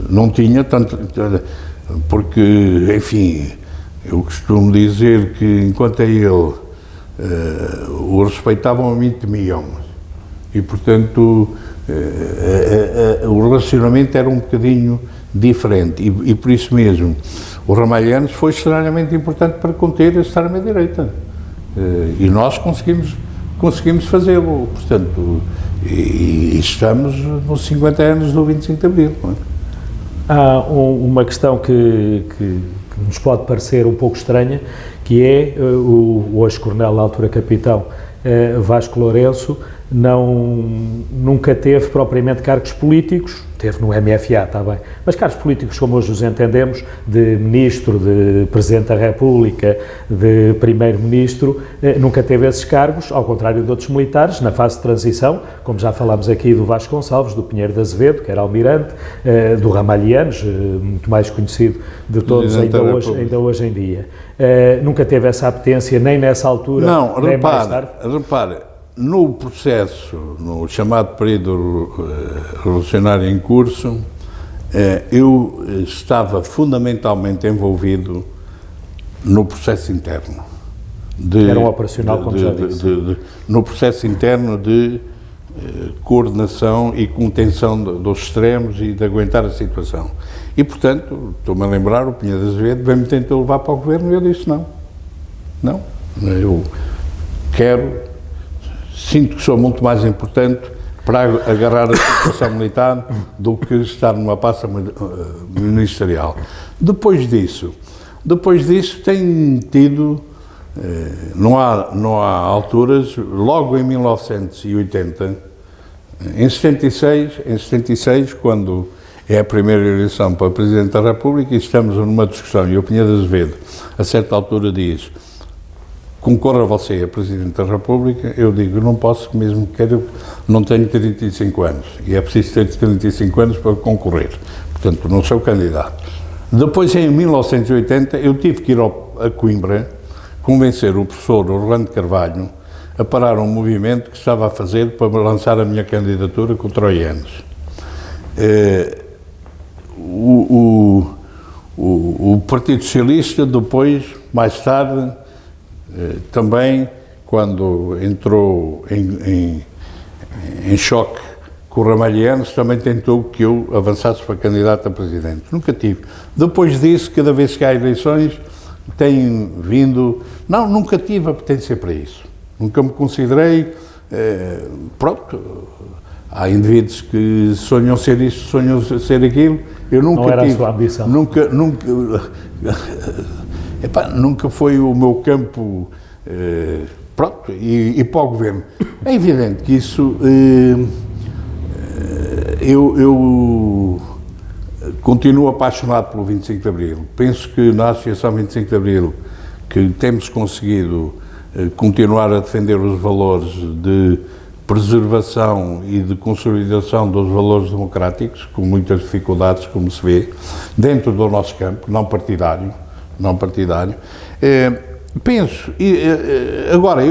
não tinha, tanto, porque, enfim, eu costumo dizer que, enquanto a ele o respeitavam, a mim temiam. E, portanto, o relacionamento era um bocadinho diferente. E por isso mesmo, o Ramalhianos foi extremamente importante para conter a extrema-direita. E nós conseguimos fazê-lo. Portanto, e estamos nos 50 anos do 25 de abril. Não é? Há uma questão que nos pode parecer um pouco estranha, que é o hoje coronel, na altura capitão, Vasco Lourenço, nunca teve propriamente cargos políticos, teve no MFA, está bem, mas cargos políticos como hoje os entendemos, de Ministro, de Presidente da República, de Primeiro-Ministro, nunca teve esses cargos, ao contrário de outros militares, na fase de transição, como já falámos aqui do Vasco Gonçalves, do Pinheiro de Azevedo, que era almirante, do Ramalhianos, muito mais conhecido de todos ainda hoje em dia. Nunca teve essa apetência, nem nessa altura, nem mais tarde. Repare, no processo, no chamado período revolucionário em curso, eu estava fundamentalmente envolvido no processo interno. Era um operacional, como já disse. No processo interno de coordenação e contenção dos extremos e de aguentar a situação. E, portanto, estou-me a lembrar, o Pinheiro de Azevedo bem me tentou levar para o governo e eu disse não. Não, eu sinto que sou muito mais importante para agarrar a situação militar do que estar numa pasta ministerial. Depois disso tem tido, não há alturas, logo em 1980, em 76, quando é a primeira eleição para Presidente da República, e estamos numa discussão, e o Pinheiro de Azevedo, a certa altura diz: concorra você a Presidente da República. Eu digo, não posso, mesmo que quero, não tenho 35 anos, e é preciso ter 35 anos para concorrer, portanto não sou candidato. Depois, em 1980, eu tive que ir a Coimbra convencer o professor Orlando Carvalho a parar um movimento que estava a fazer para lançar a minha candidatura com troianos. O Partido Socialista, depois, mais tarde, também, quando entrou em choque com o Ramalhianos, também tentou que eu avançasse para candidato a presidente. Nunca tive. Depois disso, cada vez que há eleições, tem vindo... Não, nunca tive a potência para isso. Nunca me considerei... pronto, há indivíduos que sonham ser isto, sonham ser aquilo. Eu nunca não era tive, a sua ambição. Nunca foi o meu campo, pronto, e para o governo. É evidente que isso, eu continuo apaixonado pelo 25 de Abril. Penso que na Associação 25 de Abril, que temos conseguido continuar a defender os valores de preservação e de consolidação dos valores democráticos, com muitas dificuldades, como se vê, dentro do nosso campo, não partidário. Eu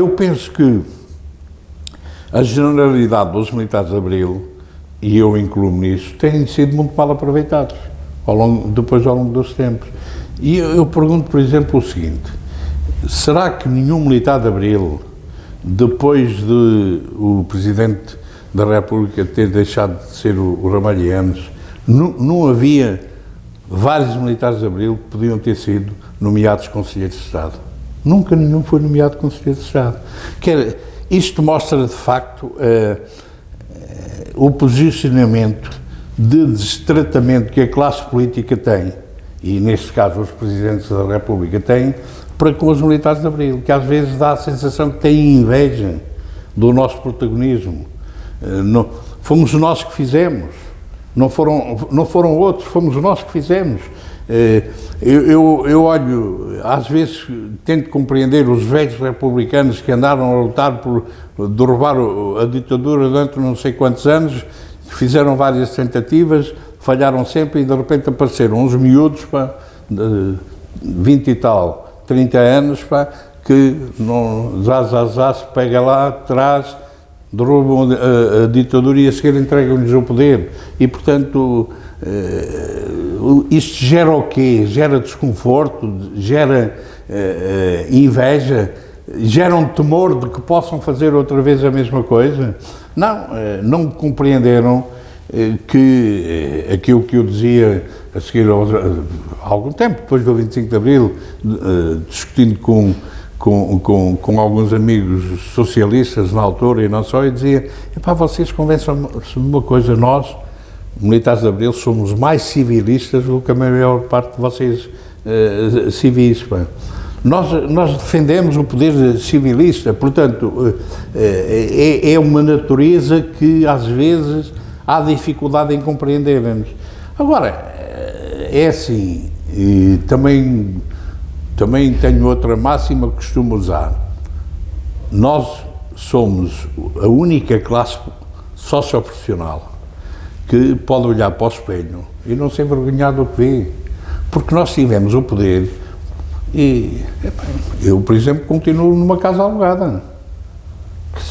penso que a generalidade dos militares de Abril, e eu incluo-me nisso, têm sido muito mal aproveitados ao longo dos tempos. E eu pergunto, por exemplo, o seguinte: será que nenhum militar de Abril, depois de o Presidente da República ter deixado de ser o Ramalhianos, não havia vários militares de Abril que podiam ter sido nomeados conselheiros de Estado? Nunca nenhum foi nomeado conselheiro de Estado. Isto mostra, de facto, o posicionamento de destratamento que a classe política tem, e neste caso os Presidentes da República têm, para com os militares de Abril, que às vezes dá a sensação que têm inveja do nosso protagonismo. Fomos nós que fizemos, não foram outros, fomos nós que fizemos. Eu olho, às vezes tento compreender os velhos republicanos que andaram a lutar por derrubar a ditadura durante não sei quantos anos, fizeram várias tentativas, falharam sempre e de repente apareceram uns miúdos, 20 e tal, 30 anos, que se pega lá, traz, derrubam a ditadura e a seguir entregam-lhes o poder. E, portanto, isto gera o quê? Gera desconforto, gera inveja, gera um temor de que possam fazer outra vez a mesma coisa? Não compreenderam que aquilo que eu dizia a seguir há algum tempo, depois do 25 de Abril, discutindo com alguns amigos socialistas na altura e não só, e dizia: vocês convençam-me de uma coisa, nós, militares de Abril, somos mais civilistas do que a maior parte de vocês civis. Nós defendemos o poder civilista, portanto, é uma natureza que às vezes há dificuldade em compreendermos. Agora, é assim, e também tenho outra máxima que costumo usar. Nós somos a única classe socioprofissional que pode olhar para o espelho e não se envergonhar do que vê, porque nós tivemos o poder e eu, por exemplo, continuo numa casa alugada.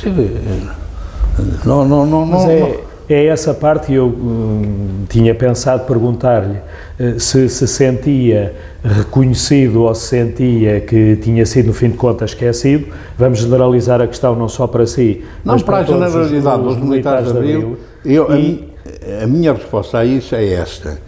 Quer dizer, Mas é essa parte que eu tinha pensado perguntar-lhe, se sentia reconhecido ou se sentia que tinha sido, no fim de contas, esquecido. Vamos generalizar a questão não só para si, não, mas para a generalidade dos militares de Abril. A minha resposta a isso é esta: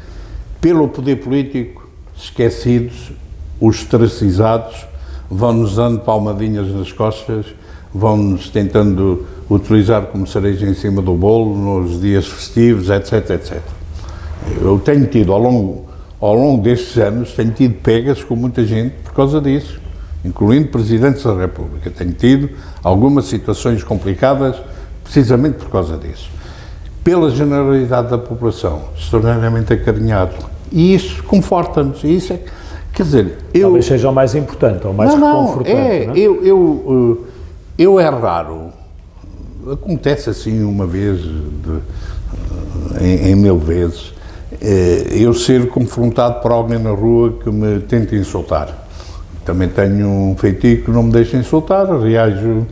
pelo poder político, esquecidos, os ostracizados, vão-nos dando palmadinhas nas costas, vão-nos tentando utilizar como cereja em cima do bolo nos dias festivos, etc, etc. Eu tenho tido, ao longo destes anos, tenho tido pegas com muita gente por causa disso, incluindo presidentes da República. Tenho tido algumas situações complicadas precisamente por causa disso. Pela generalidade da população, extraordinariamente acarinhado. E isso conforta-nos. Isso é, quer dizer, talvez seja o mais importante, ou o mais reconfortante. Eu é raro, acontece assim uma vez em 1000 vezes, eu ser confrontado por alguém na rua que me tenta insultar. Também tenho um feitio que não me deixa insultar, reajo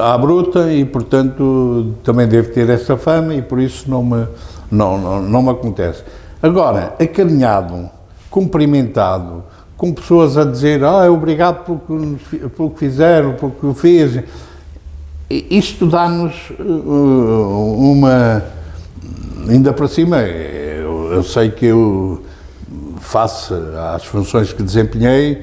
à bruta e, portanto, também devo ter essa fama e por isso não me acontece. Agora, acarinhado, cumprimentado, com pessoas a dizer obrigado pelo que fizeram, pelo que fiz, isto dá-nos uma... Ainda para cima, eu sei que eu, face às funções que desempenhei,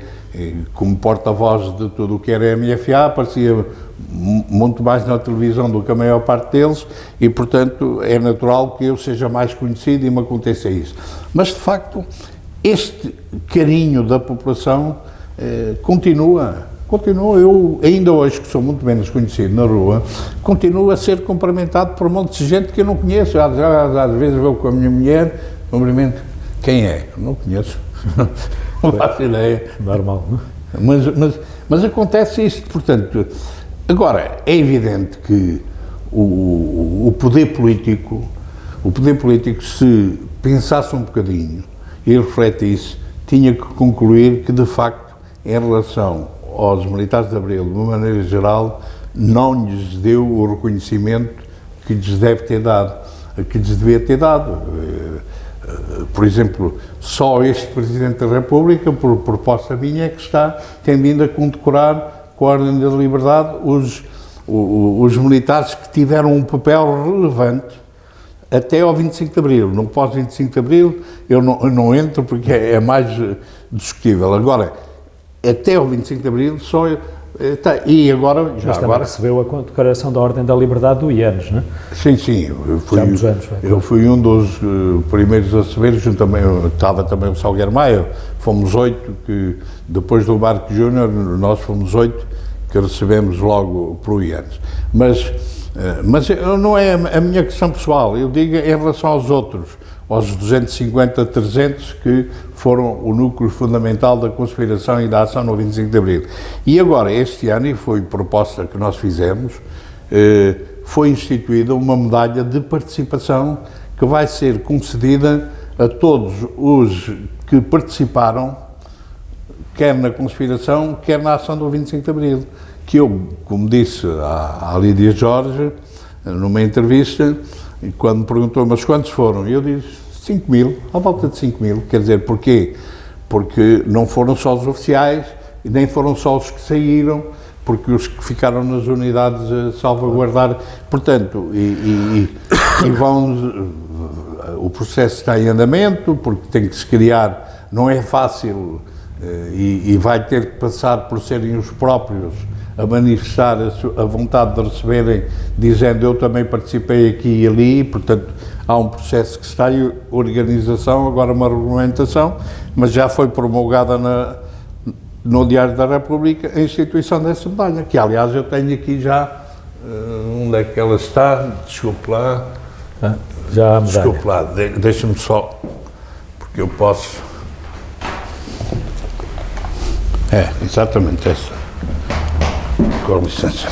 como porta-voz de tudo o que era MFA, aparecia muito mais na televisão do que a maior parte deles e, portanto, é natural que eu seja mais conhecido e me aconteça isso. Mas, de facto, este carinho da população continua. Eu, ainda hoje, que sou muito menos conhecido na rua, continuo a ser cumprimentado por um monte de gente que eu não conheço. Às vezes vou com a minha mulher, cumprimento. Quem é? Não conheço. Não faço ideia. Normal. Mas acontece isto, portanto. Agora, é evidente que o poder político, se pensasse um bocadinho e refletisse, tinha que concluir que, de facto, em relação aos militares de Abril, de uma maneira geral, não lhes deu o reconhecimento que lhes devia ter dado. Por exemplo, só este Presidente da República, por proposta minha, é que tem vindo a condecorar com a Ordem da Liberdade os militares que tiveram um papel relevante até ao 25 de Abril. No pós-25 de Abril eu não entro porque é mais discutível. Agora, até ao 25 de Abril só... E agora... Mas também recebeu a condecoração da Ordem da Liberdade do IANES, não é? Sim, eu fui um dos primeiros a receber, estava também o Salgueiro Maia, fomos 8 que, depois do Barco Júnior, nós fomos 8 que recebemos logo para o IANES. Mas não é a minha questão pessoal, eu digo em relação aos outros, aos 250, 300 que foram o núcleo fundamental da conspiração e da ação no 25 de Abril. E agora, este ano, e foi proposta que nós fizemos, foi instituída uma medalha de participação que vai ser concedida a todos os que participaram, quer na conspiração, quer na ação do 25 de Abril. Que eu, como disse à Lídia Jorge, numa entrevista, quando me perguntou, mas quantos foram? Eu disse 5.000, à volta de 5.000. Quer dizer, porquê? Porque não foram só os oficiais, e nem foram só os que saíram, porque os que ficaram nas unidades a salvaguardar, portanto, o processo está em andamento, porque tem que se criar, não é fácil, e vai ter que passar por serem os próprios a manifestar a vontade de receberem, dizendo eu também participei aqui e ali, portanto há um processo que está em organização, agora uma regulamentação, mas já foi promulgada no Diário da República a instituição dessa medalha, que aliás eu tenho aqui já, onde é que ela está, desculpe lá, já a medalha. Desculpe lá, deixa-me só, porque eu posso... exatamente essa, com licença.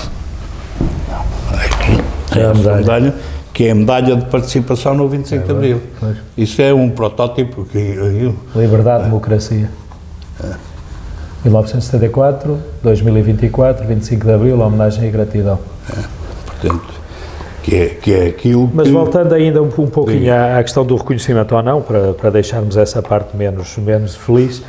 Aqui, essa medalha, que é a medalha de participação no 25 de Abril. Pois. Isso é um protótipo que... Liberdade, democracia. 1974, 2024, 25 de Abril, homenagem e gratidão. Portanto, que é aquilo. Mas voltando ainda um pouquinho à questão do reconhecimento ou não, para deixarmos essa parte menos feliz,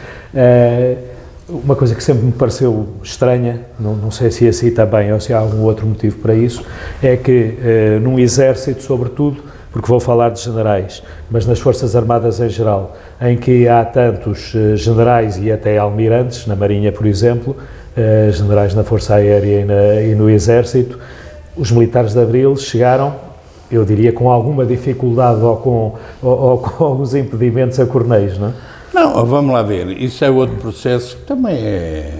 uma coisa que sempre me pareceu estranha, não sei se assim também ou se há algum outro motivo para isso, é que num exército, sobretudo, porque vou falar de generais, mas nas Forças Armadas em geral, em que há tantos generais e até almirantes, na Marinha, por exemplo, generais na Força Aérea e no Exército, os militares de Abril chegaram, eu diria, com alguma dificuldade ou com alguns impedimentos a coronéis, não é? Não, vamos lá ver, isso é outro processo que também é...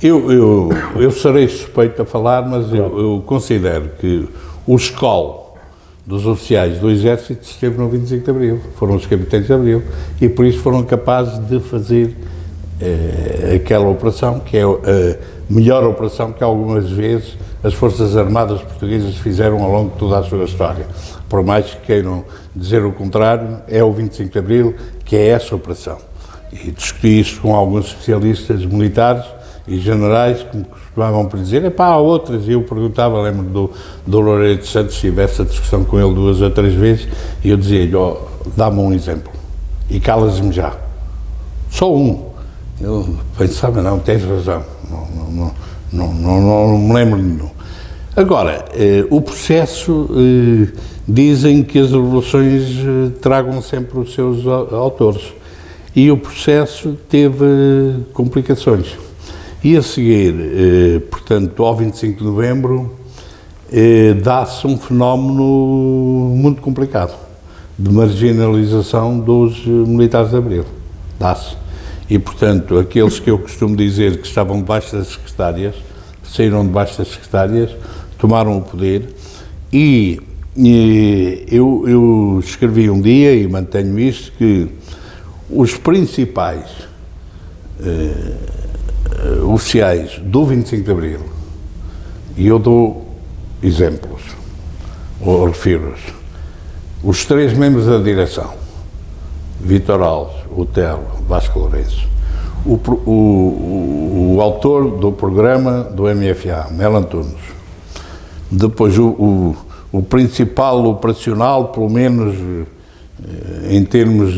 Eu serei suspeito a falar, mas eu considero que o escolo dos oficiais do Exército esteve no 25 de Abril, foram os capitães de Abril, e por isso foram capazes de fazer aquela operação, que é a melhor operação que algumas vezes as Forças Armadas Portuguesas fizeram ao longo de toda a sua história. Por mais que queiram dizer o contrário, é o 25 de Abril que é essa operação. E discuti isto com alguns especialistas militares e generais que me costumavam por dizer, há outras, e eu perguntava, lembro do Loureiro de Santos, tive essa discussão com ele 2 ou 3 vezes, e eu dizia-lhe, dá-me um exemplo, e calas-me já. Só um. Eu pensava, não, tens razão, não me lembro de nenhum. Agora, o processo, dizem que as revoluções tragam sempre os seus autores, e o processo teve complicações. E a seguir, portanto, ao 25 de novembro, dá-se um fenómeno muito complicado de marginalização dos militares de Abril. Dá-se. E, portanto, aqueles que eu costumo dizer que estavam debaixo das secretárias, saíram debaixo das secretárias, tomaram o poder e eu escrevi um dia, e mantenho isto, que os principais oficiais do 25 de Abril, e eu dou exemplos, ou refiro-os, os 3 membros da direção, Vítor Alves, Otelo, Vasco Lourenço, o autor do programa do MFA, Melo Antunes, depois o principal operacional, pelo menos em termos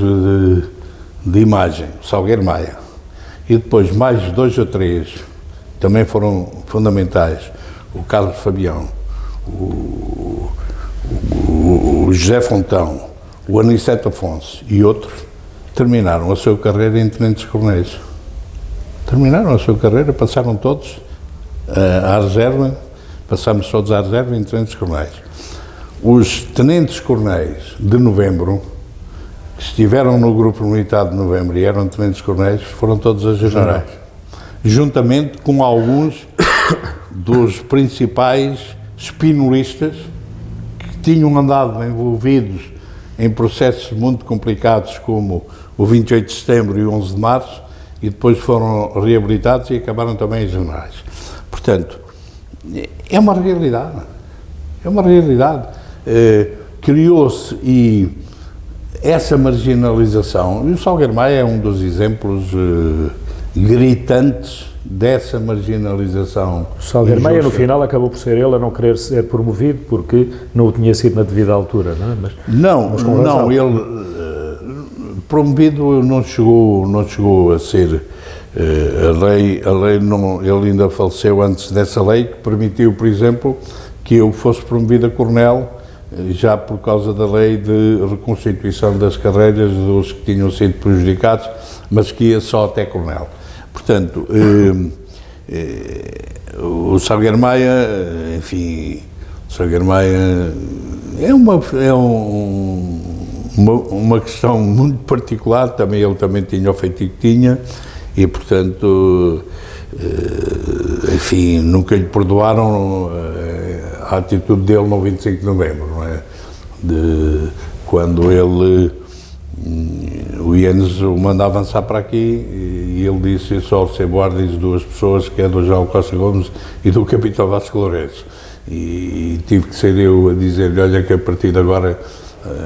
de imagem, Salgueiro Maia, e depois mais 2 ou 3 também foram fundamentais, o Carlos Fabião, o José Fontão, o Aniceto Afonso e outros, terminaram a sua carreira em tenentes-coronéis. Terminaram a sua carreira, passaram todos à reserva, passámos todos à reserva em tenentes-coronéis. Os tenentes-coronéis de novembro, que estiveram no grupo militar de novembro e eram tenentes-coronéis, foram todos a generais, juntamente com alguns dos principais espinolistas que tinham andado envolvidos em processos muito complicados como o 28 de setembro e o 11 de março, e depois foram reabilitados e acabaram também em generais. Portanto, é uma realidade. É uma realidade. Criou-se e essa marginalização, e o Salgueiro Maia é um dos exemplos gritantes dessa marginalização. O Salgueiro Maia, no final, acabou por ser ele a não querer ser promovido porque não o tinha sido na devida altura, não é? Não, ele promovido não chegou a ser. A lei não, ele ainda faleceu antes dessa lei, que permitiu, por exemplo, que eu fosse promovido a coronel, já por causa da lei de reconstituição das carreiras dos que tinham sido prejudicados, mas que ia só até coronel. Portanto, o Salgueiro Maia, enfim, o Salgueiro Maia é uma questão muito particular, ele também tinha o feitio que tinha, e portanto, enfim, nunca lhe perdoaram a atitude dele no 25 de novembro, não é? Quando o Enes o manda avançar para aqui e ele disse: eu só recebo ordens de duas pessoas, que é do João Costa Gomes e do capitão Vasco Lourenço. E tive que ser eu a dizer-lhe: olha, que a partir de agora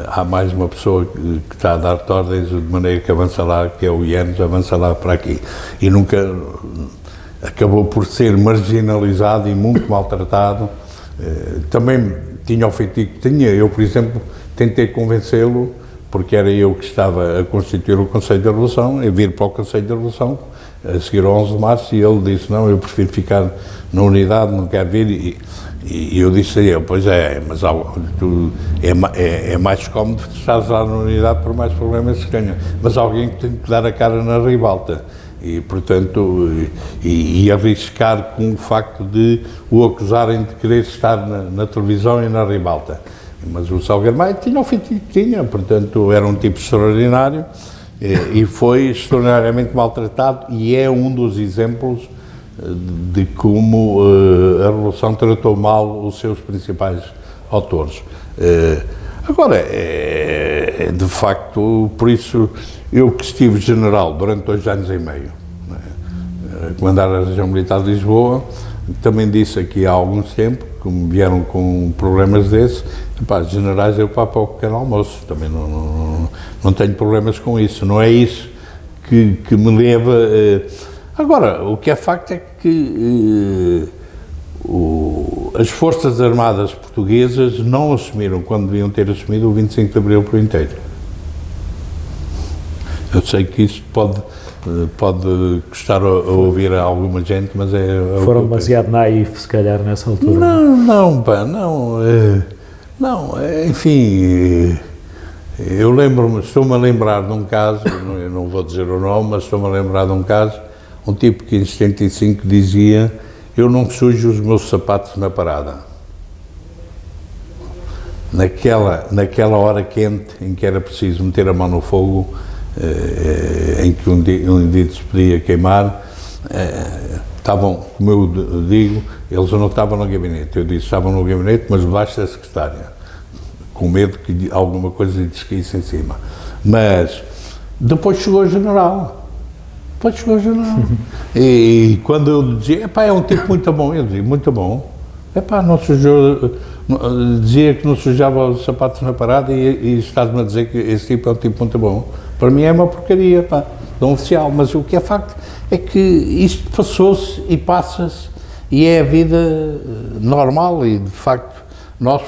há mais uma pessoa que está a dar-te ordens, de maneira que avança lá, que é o Enes, avança lá para aqui. E nunca acabou por ser marginalizado e muito maltratado. Também tinha o feitiço que tinha. Eu, por exemplo, tentei convencê-lo, porque era eu que estava a constituir o Conselho da Revolução, a vir para o Conselho da Revolução, a seguir ao 11 de março, e ele disse: não, eu prefiro ficar na unidade, não quero vir. E eu disse a ele: pois é, mas é mais cómodo estar lá na unidade por mais problemas que tenha, mas alguém que tem que dar a cara na ribalta. E, portanto, e arriscar com o facto de o acusarem de querer estar na televisão e na ribalta. Mas o Salgueiro Maia tinha o feitiço que tinha, portanto, era um tipo extraordinário e foi extraordinariamente maltratado, e é um dos exemplos de como a Revolução tratou mal os seus principais autores. Agora, de facto, por isso, eu que estive general durante 2 anos e meio, a comandar a região militar de Lisboa, também disse aqui há alguns tempos, como vieram com problemas desses: pá, generais, eu papo ao pequeno almoço, também não tenho problemas com isso, não é isso que me leva... Agora, o que é facto é que as Forças Armadas Portuguesas não assumiram, quando deviam ter assumido, o 25 de Abril por inteiro. Eu sei que isso pode custar a ouvir a alguma gente, mas foram demasiado naivos, se calhar, nessa altura. Enfim, eu estou-me a lembrar de um caso, eu não vou dizer o nome, mas estou-me a lembrar de um caso, um tipo que em 75 dizia: eu não sujo os meus sapatos na parada. Naquela hora quente em que era preciso meter a mão no fogo, em que um indivíduo se podia queimar, estavam, como eu digo, eles não estavam no gabinete. Eu disse: estavam no gabinete, mas debaixo da secretária, com medo que alguma coisa lhes caísse em cima. Mas depois chegou o general. E quando eu dizia: epá, é um tipo muito bom, ele dizia: muito bom. Epá, não sujou, dizia que não sujava os sapatos na parada, e estás-me a dizer que esse tipo é um tipo muito bom. Para mim é uma porcaria, pá, de um oficial, mas o que é facto é que isto passou-se e passa-se, e é a vida normal, e de facto nós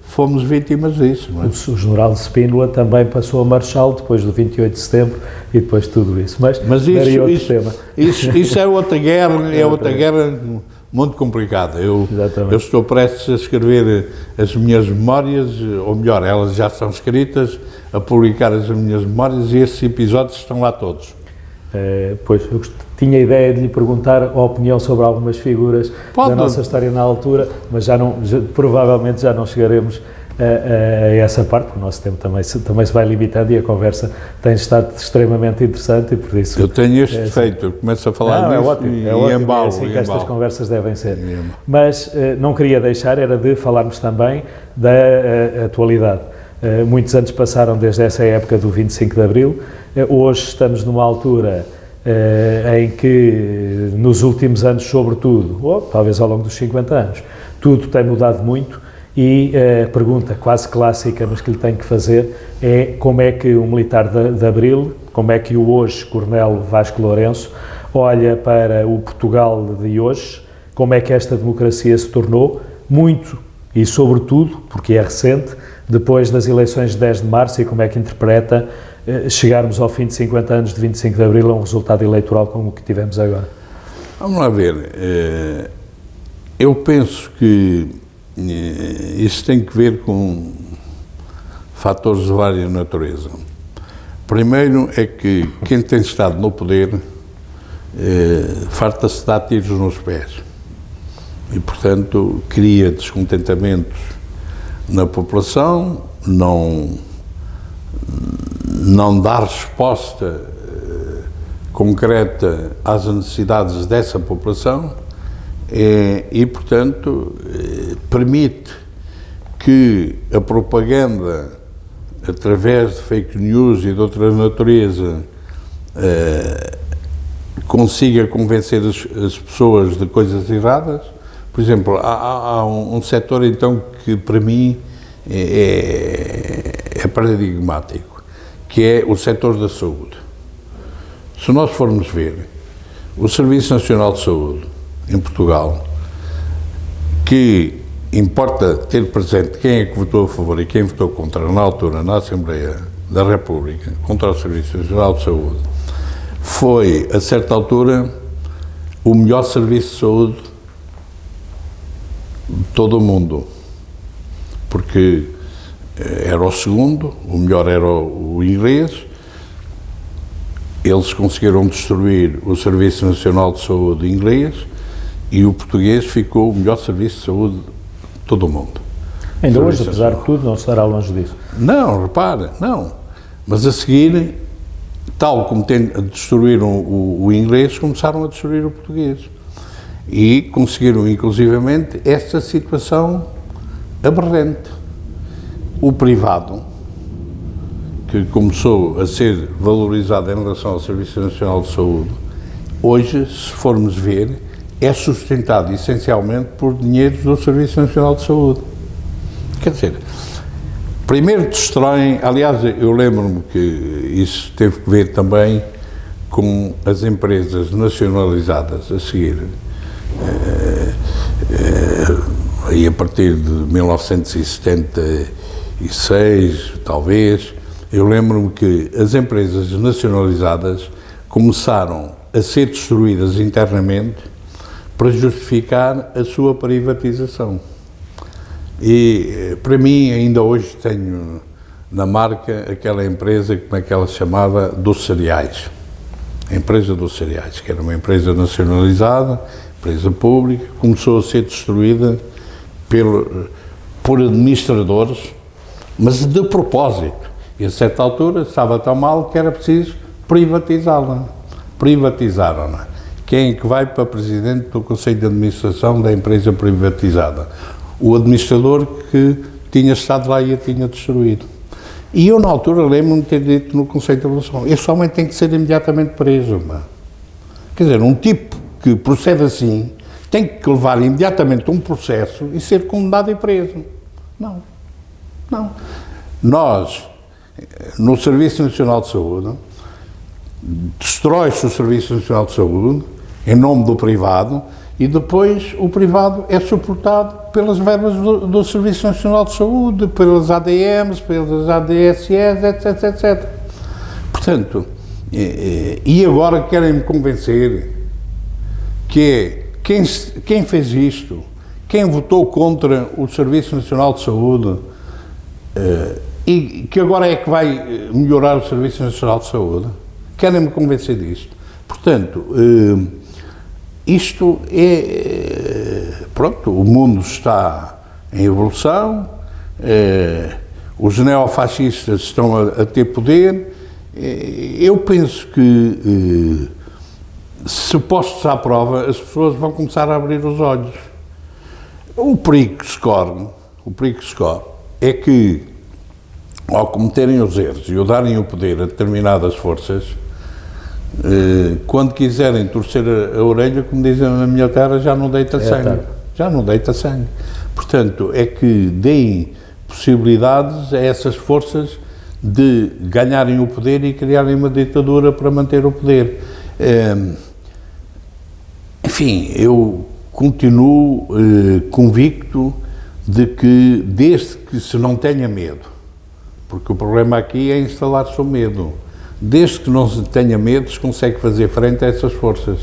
fomos vítimas disso. Não é? O general Spínola também passou a marechal depois do 28 de setembro e depois de tudo isso, mas isso é outra guerra, é outra guerra muito complicada. Eu estou prestes a escrever as minhas memórias, ou melhor, elas já são escritas, a publicar as minhas memórias, e esses episódios estão lá todos. Pois, eu tinha a ideia de lhe perguntar a opinião sobre algumas figuras da nossa história na altura, mas provavelmente já não chegaremos a essa parte, porque o nosso tempo também se vai limitando, e a conversa tem estado extremamente interessante, e por isso... Eu tenho este defeito, eu começo a falar disso e embalo. É assim que estas conversas devem ser. Mas não queria deixar, era de falarmos também da atualidade. Muitos anos passaram desde essa época do 25 de Abril, hoje estamos numa altura em que, nos últimos anos sobretudo, ou talvez ao longo dos 50 anos, tudo tem mudado muito, e a pergunta quase clássica, mas que lhe tenho que fazer, é: como é que o militar de Abril, como é que o hoje coronel Vasco Lourenço olha para o Portugal de hoje, como é que esta democracia se tornou, muito e sobretudo, porque é recente, depois das eleições de 10 de março, e como é que interpreta chegarmos ao fim de 50 anos de 25 de Abril a um resultado eleitoral como o que tivemos agora? Vamos lá ver. Eu penso que isso tem que ver com fatores de várias natureza. Primeiro é que quem tem estado no poder farta-se de dar tiros nos pés e, portanto, cria descontentamentos na população, não dá resposta concreta às necessidades dessa população e, portanto, permite que a propaganda, através de fake news e de outra natureza, consiga convencer as pessoas de coisas erradas. Por exemplo, há um setor, então, que para mim é paradigmático, que é o setor da saúde. Se nós formos ver o Serviço Nacional de Saúde em Portugal, que importa ter presente quem é que votou a favor e quem votou contra na altura, na Assembleia da República, contra o Serviço Nacional de Saúde, foi, a certa altura, o melhor serviço de saúde de todo o mundo, porque era o segundo, o melhor era o inglês. Eles conseguiram destruir o Serviço Nacional de Saúde inglês e o português ficou o melhor serviço de saúde de todo o mundo. Ainda hoje, apesar de tudo, não estará longe disso. Não, repara, não. Mas a seguir, tal como destruíram o inglês, começaram a destruir o português. E conseguiram, inclusivamente, esta situação aberrante. O privado, que começou a ser valorizado em relação ao Serviço Nacional de Saúde, hoje, se formos ver, é sustentado essencialmente por dinheiros do Serviço Nacional de Saúde. Quer dizer, primeiro destroem, aliás, eu lembro-me que isso teve que ver também com as empresas nacionalizadas a seguir, aí a partir de 1976, talvez. Eu lembro-me que as empresas nacionalizadas começaram a ser destruídas internamente para justificar a sua privatização. E, para mim, ainda hoje tenho na marca aquela empresa, como é que ela se chamava, dos cereais. A empresa dos cereais, que era uma empresa nacionalizada, empresa pública, começou a ser destruída por administradores, mas de propósito. E a certa altura estava tão mal que era preciso privatizá-la. Privatizaram-na. Quem é que vai para presidente do Conselho de Administração da empresa privatizada? O administrador que tinha estado lá e a tinha destruído. E eu, na altura, lembro-me de ter dito no Conselho de Administração: este homem tem que ser imediatamente preso. Quer dizer, um tipo que procede assim tem que levar imediatamente um processo e ser condenado e preso. Não. Não. Nós, no Serviço Nacional de Saúde, destrói-se o Serviço Nacional de Saúde em nome do privado e depois o privado é suportado pelas verbas do Serviço Nacional de Saúde, pelas ADMs, pelas ADSEs, etc, etc. Portanto, e agora querem-me convencer que quem fez isto, quem votou contra o Serviço Nacional de Saúde, e que agora é que vai melhorar o Serviço Nacional de Saúde, querem-me convencer disto. Portanto, isto é... Pronto, o mundo está em evolução, os neofascistas estão a ter poder. Eu penso que, se postos à prova, as pessoas vão começar a abrir os olhos. O perigo que se corre é que, ao cometerem os erros e ou darem o poder a determinadas forças, quando quiserem torcer a orelha, como dizem na minha terra, já não deita sangue. Já não deita sangue. Portanto, é que deem possibilidades a essas forças de ganharem o poder e criarem uma ditadura para manter o poder. Enfim, eu continuo convicto de que, desde que se não tenha medo, porque o problema aqui é instalar-se o medo, desde que não se tenha medo, se consegue fazer frente a essas forças.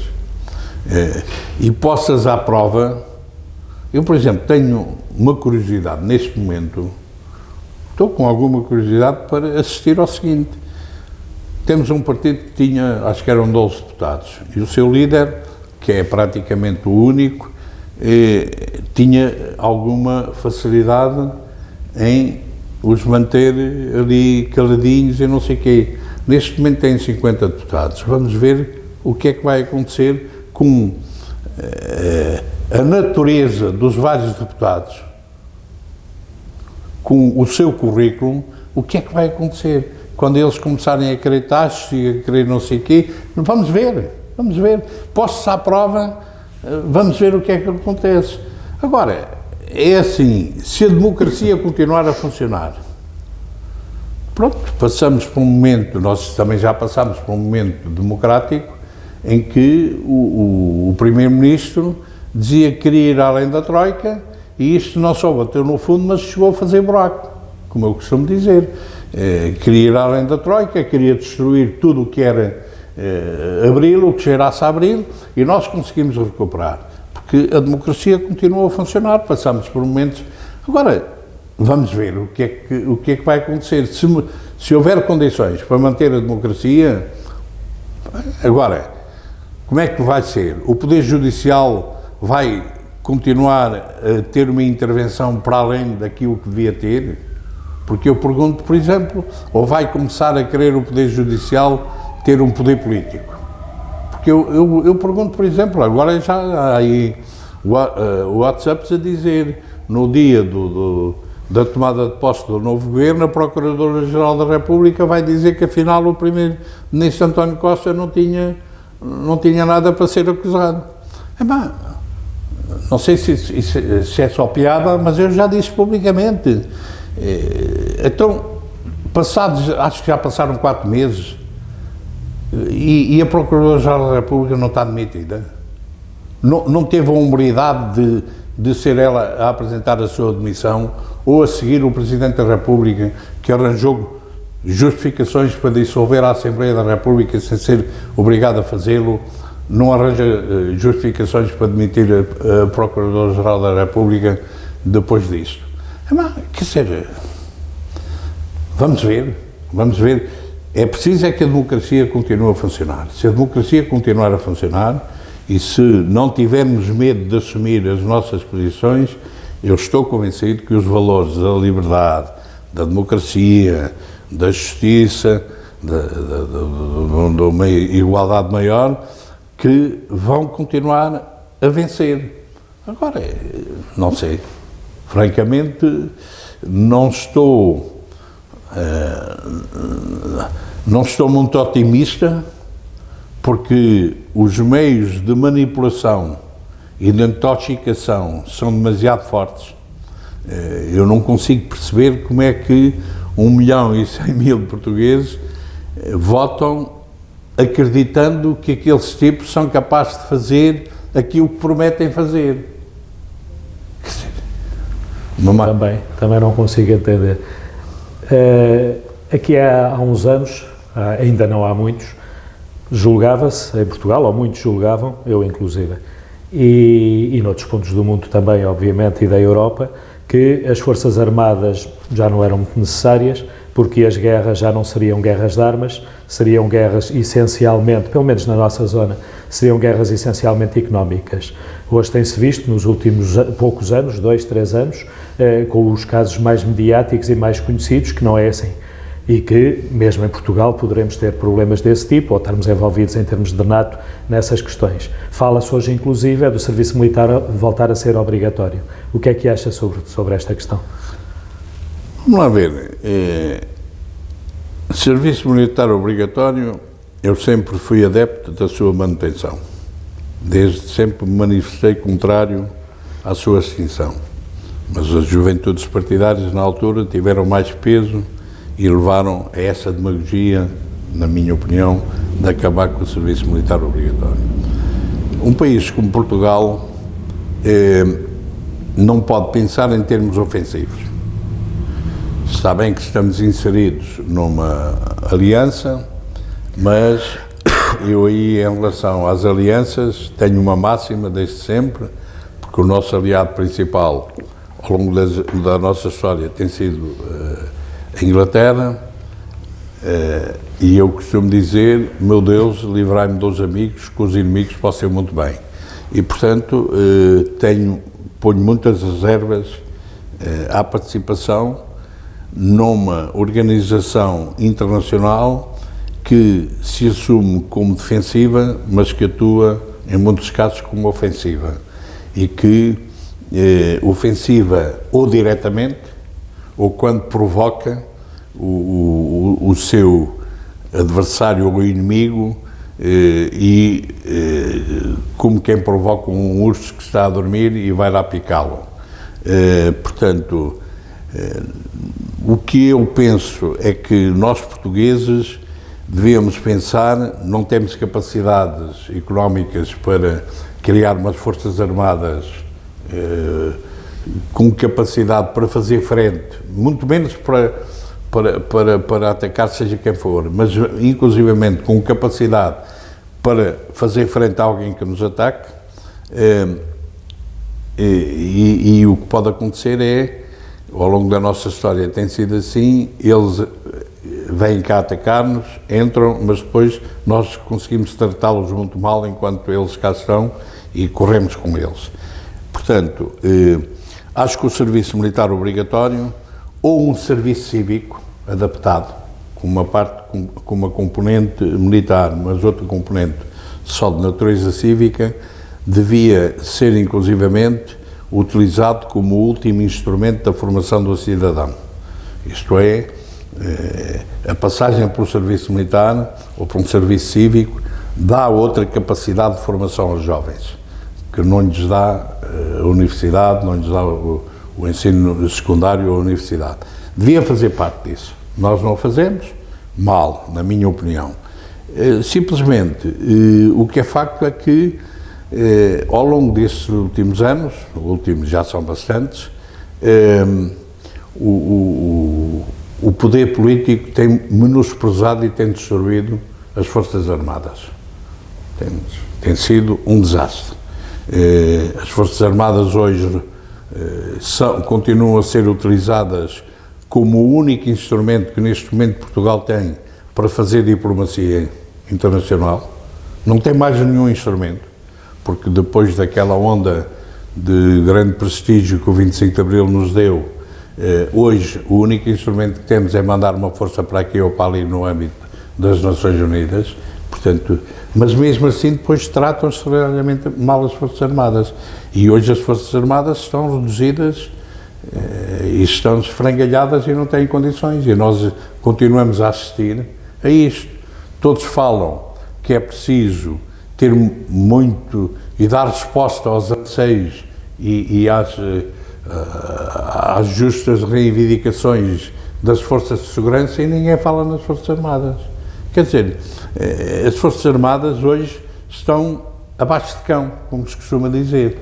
E possas à prova. Eu, por exemplo, tenho uma curiosidade neste momento, estou com alguma curiosidade para assistir ao seguinte: temos um partido que tinha, acho que eram 12 deputados, e o seu líder, que é praticamente o único, tinha alguma facilidade em os manter ali caladinhos e não sei o quê. Neste momento tem 50 deputados. Vamos ver o que é que vai acontecer com a natureza dos vários deputados, com o seu currículo, o que é que vai acontecer quando eles começarem a querer taxas e a querer não sei o quê. Vamos ver, posto-se à prova, vamos ver o que é que acontece. Agora, é assim, se a democracia continuar a funcionar, pronto, passamos por um momento, nós também já passámos por um momento democrático em que o Primeiro-Ministro dizia que queria ir além da Troika e isto não só bateu no fundo, mas chegou a fazer buraco, como eu costumo dizer. Queria ir além da Troika, queria destruir tudo o que era Abril, o que cheirasse a Abril, e nós conseguimos recuperar, porque a democracia continuou a funcionar, passámos por momentos. Agora, vamos ver o que é que vai acontecer. Se houver condições para manter a democracia, agora, como é que vai ser? O Poder Judicial vai continuar a ter uma intervenção para além daquilo que devia ter? Porque eu pergunto, por exemplo, ou vai começar a querer o Poder Judicial ter um poder político? Porque eu pergunto, por exemplo, agora já há aí WhatsApps a dizer, no dia da tomada de posse do novo governo, a Procuradora-Geral da República vai dizer que afinal o Primeiro-Ministro António Costa não tinha nada para ser acusado. Não sei se é só piada, mas eu já disse publicamente. Então, acho que já passaram 4 meses e a Procuradora-Geral da República não está demitida. Não teve a humildade de ser ela a apresentar a sua demissão ou a seguir o Presidente da República, que arranjou justificações para dissolver a Assembleia da República sem ser obrigado a fazê-lo, não arranja justificações para demitir a Procuradora-Geral da República depois disto. Quer dizer, vamos ver. É preciso que a democracia continue a funcionar. Se a democracia continuar a funcionar e se não tivermos medo de assumir as nossas posições, eu estou convencido que os valores da liberdade, da democracia, da justiça, de uma igualdade maior, que vão continuar a vencer. Agora, não sei, francamente, não estou muito otimista, porque os meios de manipulação e de intoxicação são demasiado fortes. Eu não consigo perceber como é que 1.100.000 portugueses votam acreditando que aqueles tipos são capazes de fazer aquilo que prometem fazer. Também não consigo entender. Aqui há uns anos, ainda não há muitos, julgava-se em Portugal, ou muitos julgavam, eu inclusive, e noutros pontos do mundo também, obviamente, e da Europa, que as Forças Armadas já não eram muito necessárias, porque as guerras já não seriam guerras de armas, seriam guerras essencialmente, pelo menos na nossa zona, seriam guerras essencialmente económicas. Hoje tem-se visto, nos últimos poucos anos, 2, 3 anos, com os casos mais mediáticos e mais conhecidos, que não é assim. E que, mesmo em Portugal, poderemos ter problemas desse tipo, ou estarmos envolvidos em termos de NATO nessas questões. Fala-se hoje, inclusive, do serviço militar voltar a ser obrigatório. O que é que acha sobre esta questão? Vamos lá ver. Serviço militar obrigatório, eu sempre fui adepto da sua manutenção. Desde sempre me manifestei contrário à sua extinção. Mas as juventudes partidárias, na altura, tiveram mais peso e levaram a essa demagogia, na minha opinião, de acabar com o serviço militar obrigatório. Um país como Portugal não pode pensar em termos ofensivos. Está bem que estamos inseridos numa aliança, mas eu aí, em relação às alianças, tenho uma máxima desde sempre, porque o nosso aliado principal, ao longo da nossa história, tem sido a Inglaterra, e eu costumo dizer, meu Deus, livrai-me dos amigos, que os inimigos possam muito bem. E, portanto, ponho muitas reservas à participação numa organização internacional que se assume como defensiva, mas que atua, em muitos casos, como ofensiva. E que ofensiva ou diretamente, ou quando provoca o seu adversário ou inimigo, como quem provoca um urso que está a dormir e vai lá picá-lo. Portanto, o que eu penso é que nós portugueses devíamos pensar, não temos capacidades económicas para criar umas forças armadas com capacidade para fazer frente, muito menos para atacar seja quem for, mas inclusivamente com capacidade para fazer frente a alguém que nos ataque, e o que pode acontecer é, ao longo da nossa história tem sido assim, eles vêm cá atacar-nos, entram, mas depois nós conseguimos tratá-los muito mal enquanto eles cá estão e corremos com eles. Portanto, acho que o serviço militar obrigatório ou um serviço cívico adaptado, com uma componente militar, mas outra componente só de natureza cívica, devia ser inclusivamente utilizado como último instrumento da formação do cidadão. Isto é, a passagem pelo serviço militar ou por um serviço cívico dá outra capacidade de formação aos jovens, que não lhes dá a universidade, não lhes dá o ensino secundário ou a universidade. Devia fazer parte disso. Nós não o fazemos, mal, na minha opinião. Simplesmente, o que é facto é que, ao longo destes últimos anos, últimos já são bastantes, o poder político tem menosprezado e tem destruído as Forças Armadas. Tem sido um desastre. As Forças Armadas hoje continuam a ser utilizadas como o único instrumento que neste momento Portugal tem para fazer diplomacia internacional. Não tem mais nenhum instrumento, porque depois daquela onda de grande prestígio que o 25 de Abril nos deu, hoje o único instrumento que temos é mandar uma força para aqui ou para ali no âmbito das Nações Unidas. Portanto, mas mesmo assim depois tratam-se realmente mal as Forças Armadas. E hoje as Forças Armadas estão reduzidas e estão esfrangalhadas e não têm condições. E nós continuamos a assistir a isto. Todos falam que é preciso ter muito e dar resposta aos anseios e às justas reivindicações das forças de segurança e ninguém fala nas Forças Armadas. Quer dizer, as Forças Armadas hoje estão abaixo de cão, como se costuma dizer.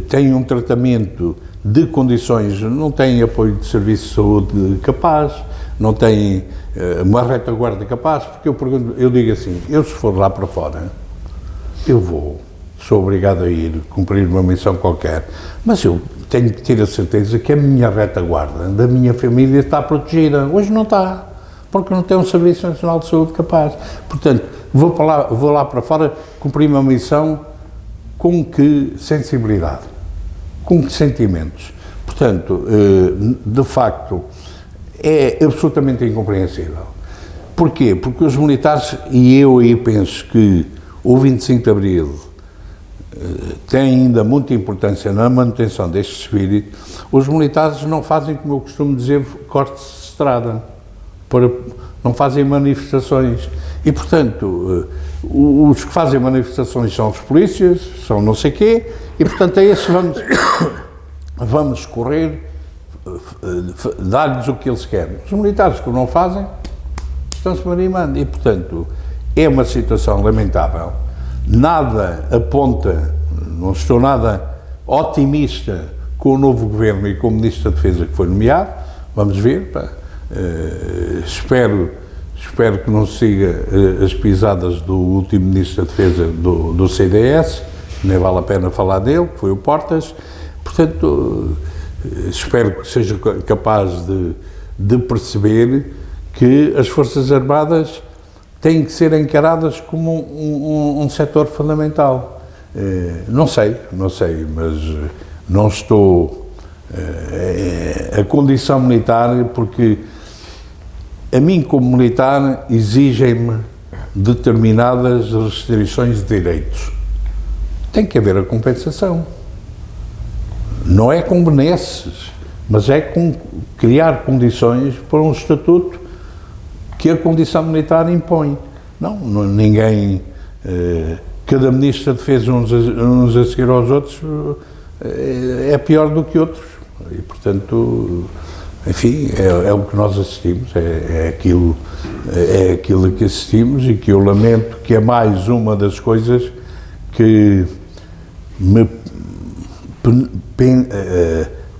Têm um tratamento de condições, não têm apoio de serviço de saúde capaz, não têm uma retaguarda capaz, porque eu digo assim, eu se for lá para fora, sou obrigado a ir cumprir uma missão qualquer, mas eu tenho que ter a certeza que a minha retaguarda da minha família está protegida. Hoje não está, porque não tem um Serviço Nacional de Saúde capaz. Portanto, vou lá para fora cumprir uma missão com que sensibilidade, com que sentimentos. Portanto, de facto, é absolutamente incompreensível. Porquê? Porque os militares, e eu aí penso que o 25 de Abril tem ainda muita importância na manutenção deste espírito, os militares não fazem, como eu costumo dizer, cortes de estrada, não fazem manifestações. E, portanto, os que fazem manifestações são os polícias, são não sei quê, e, portanto, a esses vamos correr, dar-lhes o que eles querem. Os militares que não fazem, estão-se marimando. E, portanto, é uma situação lamentável. Nada aponta, não estou nada otimista com o novo governo e com o Ministro da Defesa que foi nomeado. Vamos ver, espero que não siga as pisadas do último Ministro da Defesa do CDS, nem vale a pena falar dele, que foi o Portas. Portanto, espero que seja capaz de perceber que as Forças Armadas têm que ser encaradas como um setor fundamental. Não sei, mas não estou... A condição militar, porque a mim, como militar, exigem-me determinadas restrições de direitos. Tem que haver a compensação. Não é com benesses, mas é com criar condições para um estatuto que a condição militar impõe. Não ninguém... cada Ministro da Defesa, uns a seguir aos outros, é pior do que outros. E, portanto, enfim, é o que nós assistimos, é aquilo que assistimos e que eu lamento, que é mais uma das coisas que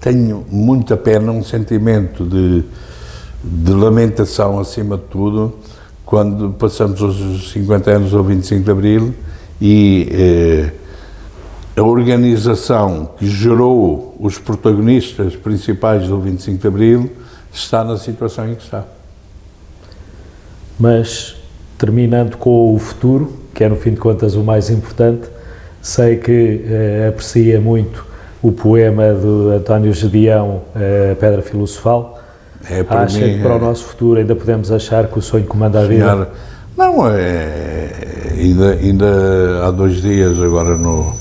tenho muita pena, um sentimento de lamentação acima de tudo, quando passamos os 50 anos do 25 de Abril e a organização que gerou os protagonistas principais do 25 de Abril está na situação em que está. Mas, terminando com o futuro, que é no fim de contas o mais importante, sei que aprecia muito o poema do António Gedeão, Pedra Filosofal. Acha que para o nosso futuro ainda podemos achar que o sonho comanda a vida? Não, ainda há 2 dias, agora no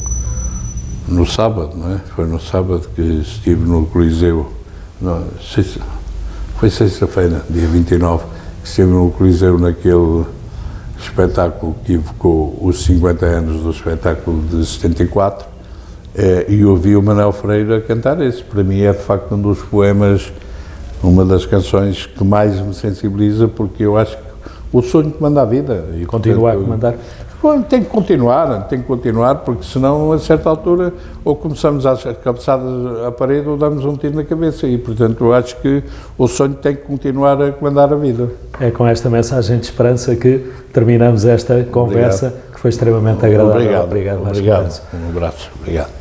sábado, não é? Foi no sábado que estive no Coliseu, foi sexta-feira, dia 29, que estive no Coliseu naquele espetáculo que evocou os 50 anos do espetáculo de 74, e ouvi o Manuel Freire cantar esse. Para mim é de facto um dos poemas, uma das canções que mais me sensibiliza, porque eu acho que o sonho comanda a vida. E continuar a comandar? Tem que continuar, porque senão, a certa altura, ou começamos a cabeçadas à parede ou damos um tiro na cabeça. E, portanto, eu acho que o sonho tem que continuar a comandar a vida. É com esta mensagem de esperança que terminamos esta conversa, que foi extremamente agradável. Obrigado. Um abraço. Obrigado.